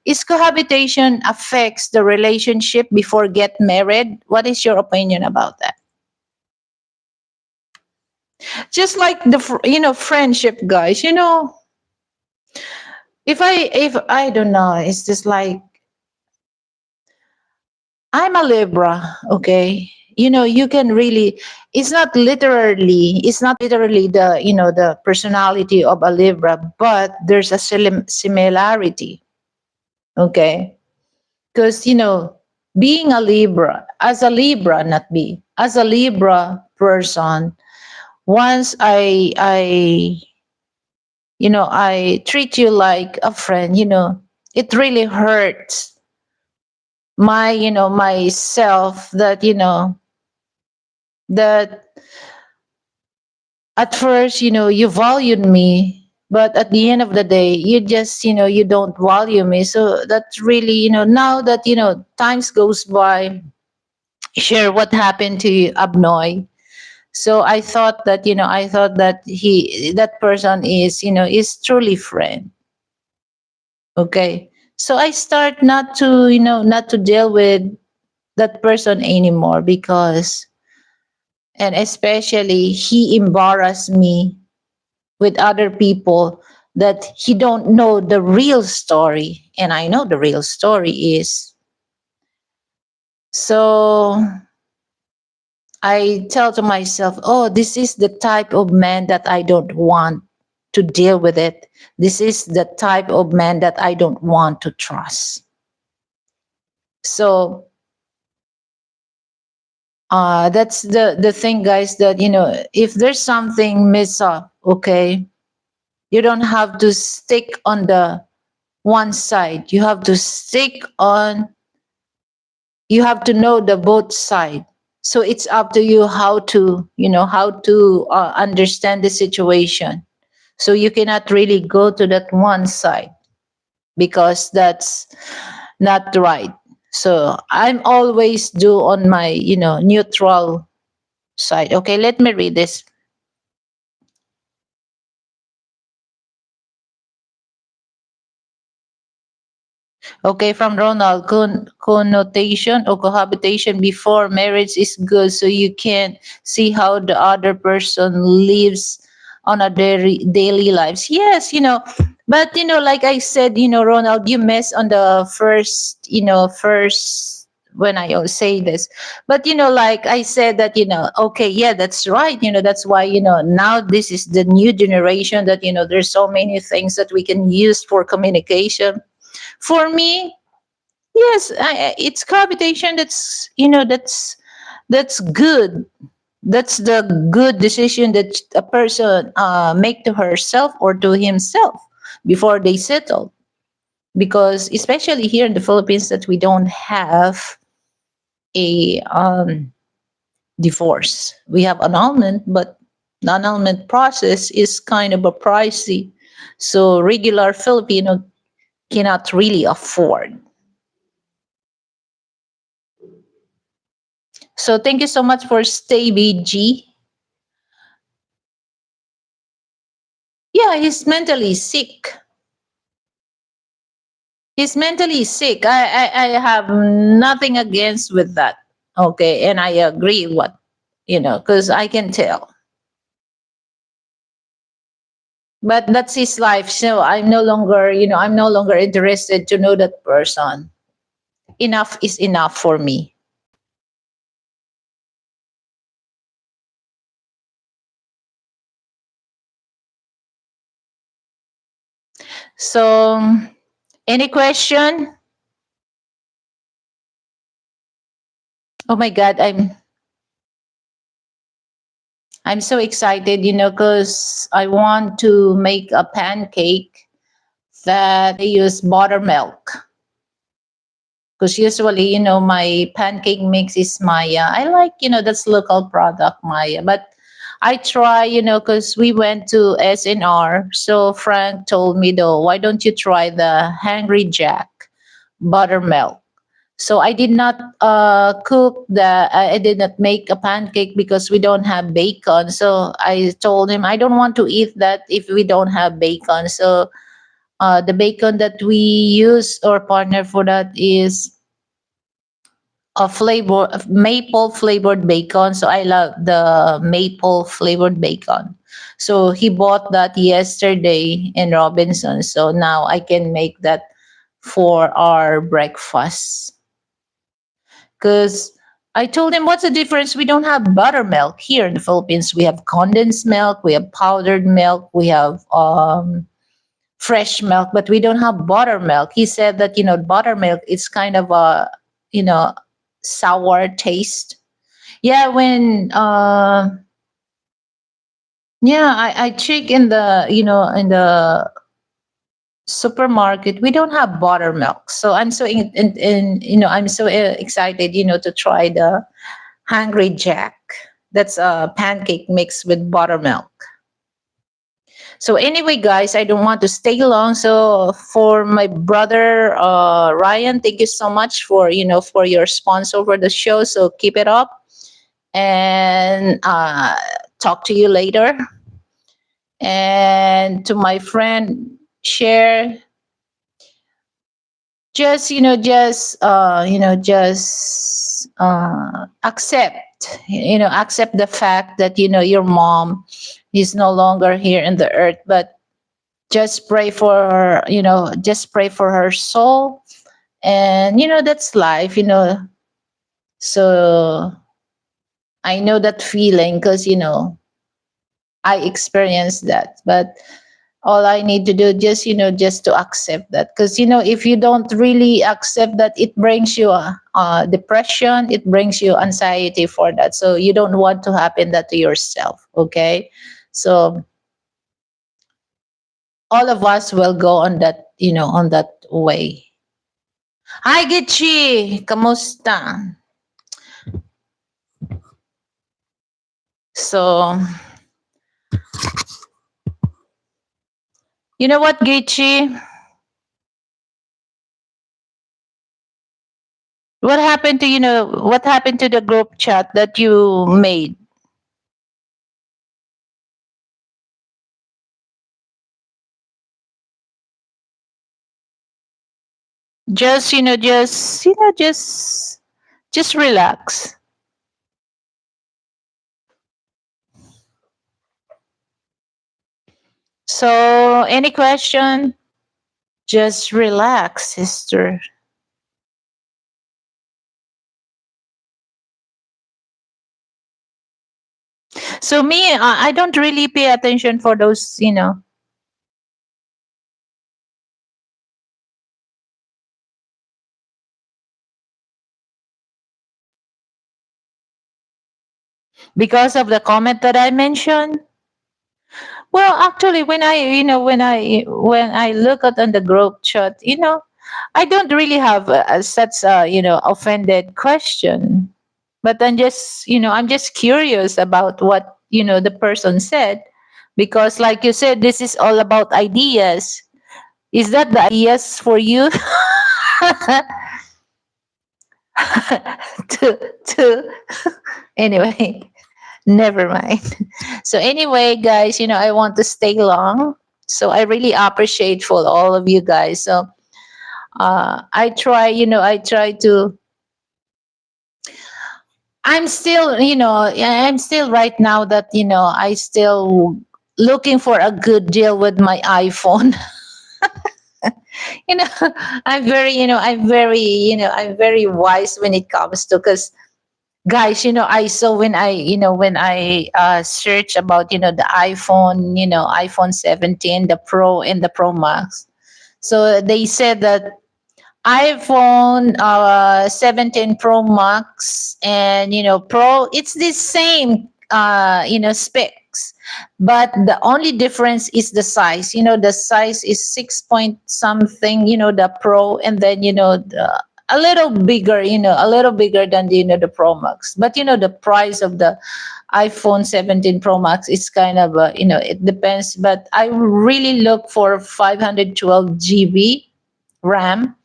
is cohabitation affects the relationship before get married? What is your opinion about that? Just like the friendship, guys. If I don't know, it's just like I'm a Libra, okay? You can really, it's not literally the personality of a Libra, but there's a similarity, okay? Because, being a Libra, as a Libra, not be, as a Libra person, once I treat you like a friend, it really hurts myself that, that at first, you valued me, but at the end of the day, you just, you don't value me. So that's really, now that, times goes by, share what happened to Abnoy. So I thought that that person is truly friend. Okay. So I start not to deal with that person anymore, because, and especially, he embarrassed me with other people that he don't know the real story, and I know the real story is. So I tell to myself, oh, this is the type of man that I don't want to deal with it. This is the type of man that I don't want to trust. So that's the thing, guys, that, if there's something miss up, okay, you don't have to stick on the one side. You have to know the both side. So it's up to you how to understand the situation. So you cannot really go to that one side, because that's not right. So I'm always do on my neutral side. Okay, let me read this. Okay, from Ronald, connotation or cohabitation before marriage is good, so you can see how the other person lives on a daily lives. Yes, but like I said, Ronald, you mess on the first when I say this. But like I said that, okay, yeah, that's right. That's why, now this is the new generation that, there's so many things that we can use for communication. For me, yes, it's cohabitation. That's good. That's the good decision that a person make to herself or to himself before they settle. Because especially here in the Philippines, that we don't have a divorce. We have annulment, but the annulment process is kind of a pricey. So regular Filipino cannot really afford. So thank you so much for stay BG. Yeah, he's mentally sick. He's mentally sick. I have nothing against with that. Okay, and I agree what because I can tell. But that's his life. So I'm no longer interested to know that person. Enough is enough for me. So any question? Oh my god, I'm so excited, because I want to make a pancake that they use buttermilk. Because usually, my pancake mix is Maya. I like, that's local product Maya. But I try, because we went to SNR. So Frank told me, though, why don't you try the Hungry Jack buttermilk? So I did not I did not make a pancake because we don't have bacon. So I told him I don't want to eat that if we don't have bacon. So The bacon that we use or partner for that is a flavor of maple flavored bacon. So I love the maple flavored bacon. So he bought that yesterday in Robinson. So now I can make that for our breakfast. Because I told him, what's the difference? We don't have buttermilk here in the Philippines. We have condensed milk, we have powdered milk, we have fresh milk, but we don't have buttermilk. He said that, buttermilk is kind of a, you know, sour taste. Yeah, I check in the, in the supermarket, we don't have buttermilk. So I'm so I'm so excited, to try the Hungry Jack. That's a pancake mixed with buttermilk. So anyway, guys, I don't want to stay long. So for my brother Ryan, thank you so much for for your sponsor for the show. So keep it up, and talk to you later. And to my friend, share, just accept the fact that your mom is no longer here in the earth, but just pray for her, just pray for her soul. And that's life. So I know that feeling because I experienced that. But all I need to do, just to accept that, because if you don't really accept that, it brings you depression, it brings you anxiety for that. So you don't want to happen that to yourself. Okay, so all of us will go on that, on that way. Hi, Gichi, kamusta? So you know what, Gichi, what happened to the group chat that you made? Just just relax. So any question? Just relax, sister. So me, I don't really pay attention for those, because of the comment that I mentioned. Well, actually, when I look at on the group chat, I don't really have such a offended question, but I'm just curious about what the person said, because like you said, this is all about ideas. Is that the ideas for you? To anyway, never mind. So anyway, guys, I want to stay long. So I really appreciate for all of you guys. So I try to. I'm still right now that I still looking for a good deal with my iPhone. you know I'm very wise when it comes to, because guys, I saw when I search about the iPhone 17, the Pro and the Pro Max. So they said that iPhone 17 Pro Max and Pro, it's the same specs, but the only difference is the size. The size is 6 point something, the Pro, and then a little bigger, a little bigger than the Pro Max. But the price of the iPhone 17 Pro Max is kind of it depends, but I really look for 512 GB RAM,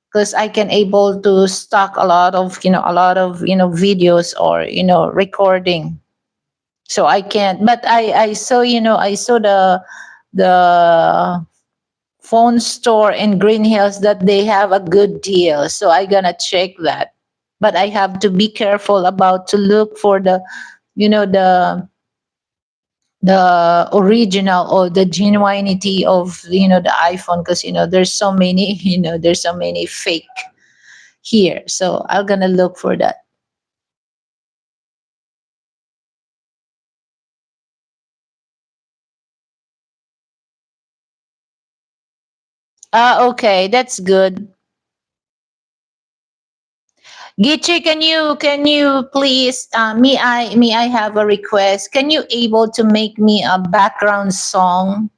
because I can able to stock a lot of videos or recording. So I can't. But I saw the phone store in Green Hills that they have a good deal. So I gonna check that. But I have to be careful about to look for the, you know, the original or the genuinity of, the iPhone, because there's so many there's so many fake here. So I'm gonna look for that. Okay, that's good. Gichi, can you please, may I have a request? Can you able to make me a background song?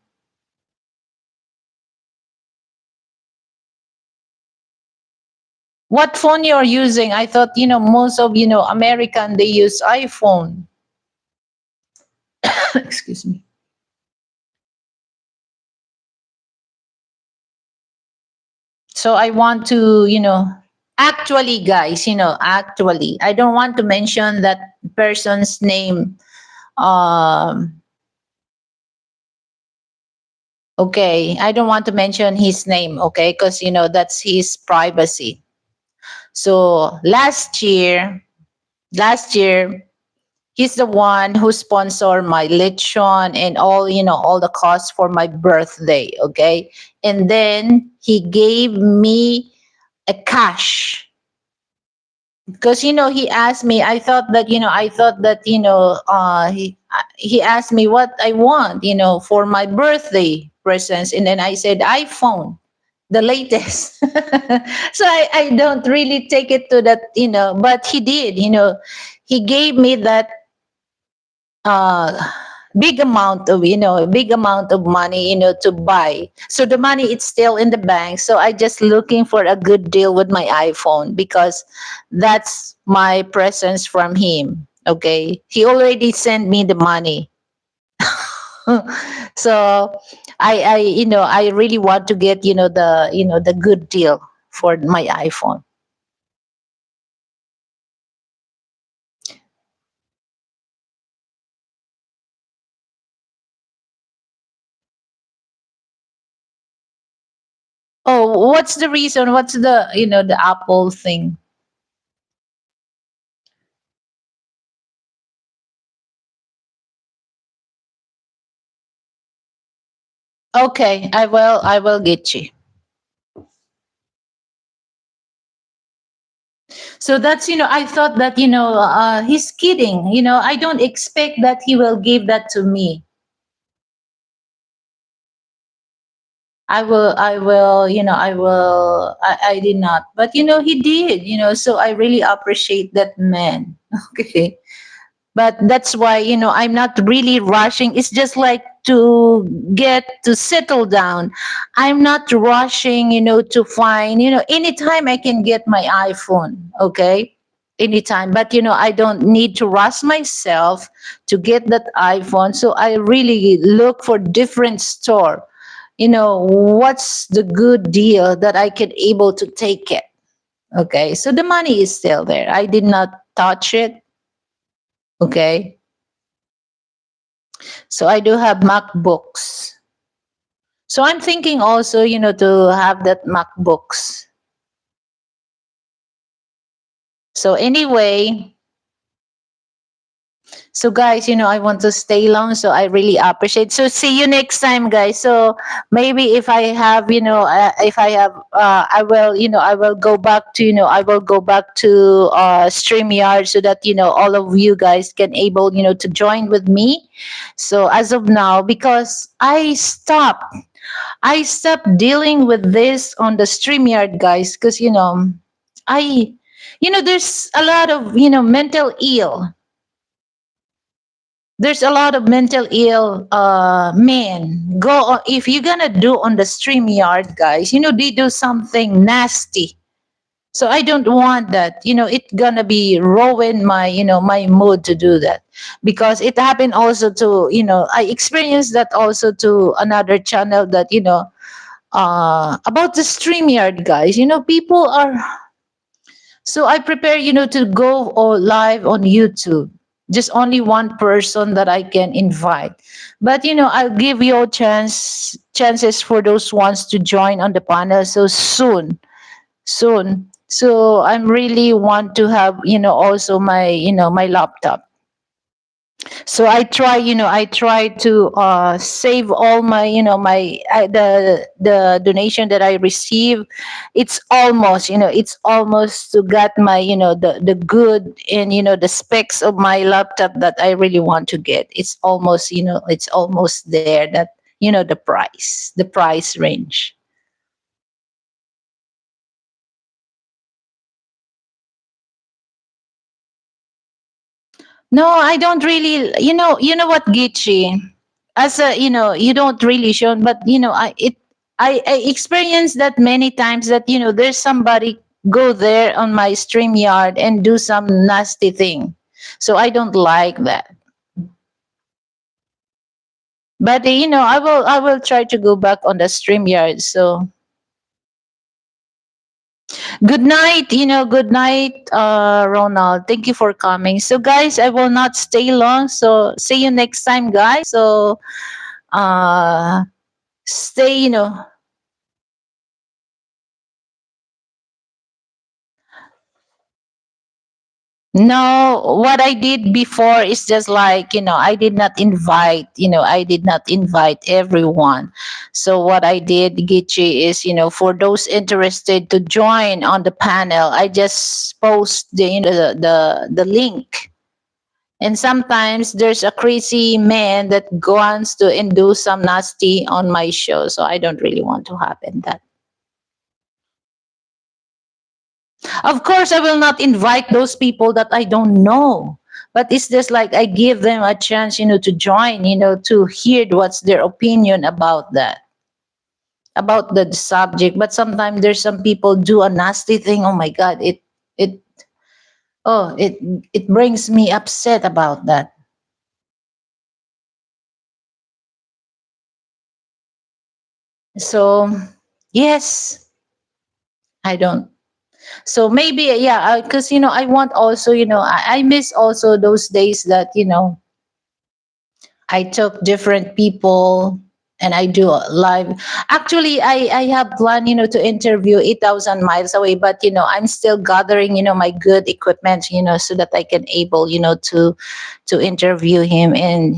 What phone you're using? I thought most of American, they use iPhone. Excuse me. So I want to, actually, guys, actually, I don't want to mention that person's name. Um, okay, I don't want to mention his name, okay, because that's his privacy. So last year, he's the one who sponsored my lechon and all the costs for my birthday, okay, and then he gave me a cash because he asked me. I thought that he asked me what I want for my birthday presents, and then I said iPhone, the latest. So I don't really take it to that, but he did. He gave me that uh big amount of money to buy. So the money, it's still in the bank, so I just looking for a good deal with my iPhone, because that's my presents from him. Okay, he already sent me the money. So I really want to get the good deal for my iPhone. Oh, what's the reason? What's the Apple thing? Okay, I will get you. So that's, I thought that, he's kidding. I don't expect that he will give that to me. I did not. But, he did, so I really appreciate that man. Okay. But that's why I'm not really rushing. It's just like to get to settle down. I'm not rushing to find anytime I can get my iPhone. Okay, anytime. But I don't need to rush myself to get that iPhone. So I really look for different store. What's the good deal that I can able to take it. Okay, so the money is still there. I did not touch it. Okay. So I do have MacBooks. So I'm thinking also, to have that MacBooks. So anyway, so guys, I want to stay long, so I really appreciate. So see you next time, guys. So maybe if I have, if I have, I will go back to, StreamYard, so that all of you guys can able, to join with me. So as of now, because I stopped dealing with this on the StreamYard, guys, because I there's a lot of mental ill. There's a lot of mental ill men. Go on, if you're gonna do on the StreamYard, guys, they do something nasty. So I don't want that. It gonna be ruin my mood to do that, because it happened also to I experienced that also to another channel that about the StreamYard, guys. People are, so I prepare to go or live on YouTube. just only one person that I can invite. But I'll give you chances for those ones to join on the panel. So soon. So I'm really want to have also my laptop. So I try to save all my the donation that I receive. It's almost to get my the good and the specs of my laptop that I really want to get. It's almost there, that the price range. No, I don't really. You know what, Gichi? As a, you don't really show, but I experienced that many times, that there's somebody go there on my stream yard and do some nasty thing. So I don't like that. But I will try to go back on the stream yard. So good night, good night, Ronald. Thank you for coming. So guys, I will not stay long. So see you next time, guys. So uh stay, no, what I did before is just like, I did not invite everyone. So what I did, Gichi, is, for those interested to join on the panel, I just post the link. And sometimes there's a crazy man that wants to and do some nasty on my show. So I don't really want to happen that. Of course, I will not invite those people that I don't know. But it's just like I give them a chance, to join, to hear what's their opinion about that, about the subject. But sometimes there's some people do a nasty thing. Oh my God, it it brings me upset about that. So yes, I don't. So maybe, yeah, because I want also, I miss also those days that I took different people and I do a live. Actually, I have planned, to interview 8,000 miles away, but, I'm still gathering, my good equipment, so that I can able, to interview him, and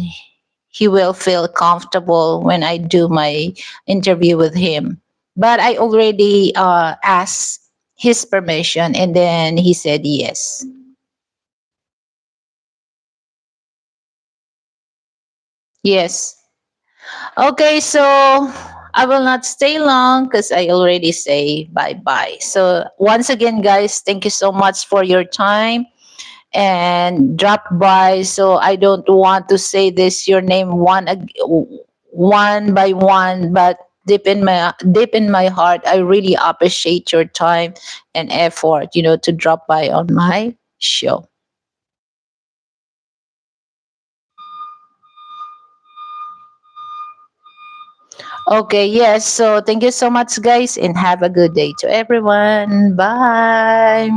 he will feel comfortable when I do my interview with him. But I already asked his permission, and then he said yes. Yes. Okay, so I will not stay long because I already say bye bye. So once again, guys, thank you so much for your time and drop by. So I don't want to say this your name one by one, but deep in my heart, I really appreciate your time and effort, to drop by on my show. Okay, yes. So thank you so much, guys, and have a good day to everyone. Bye.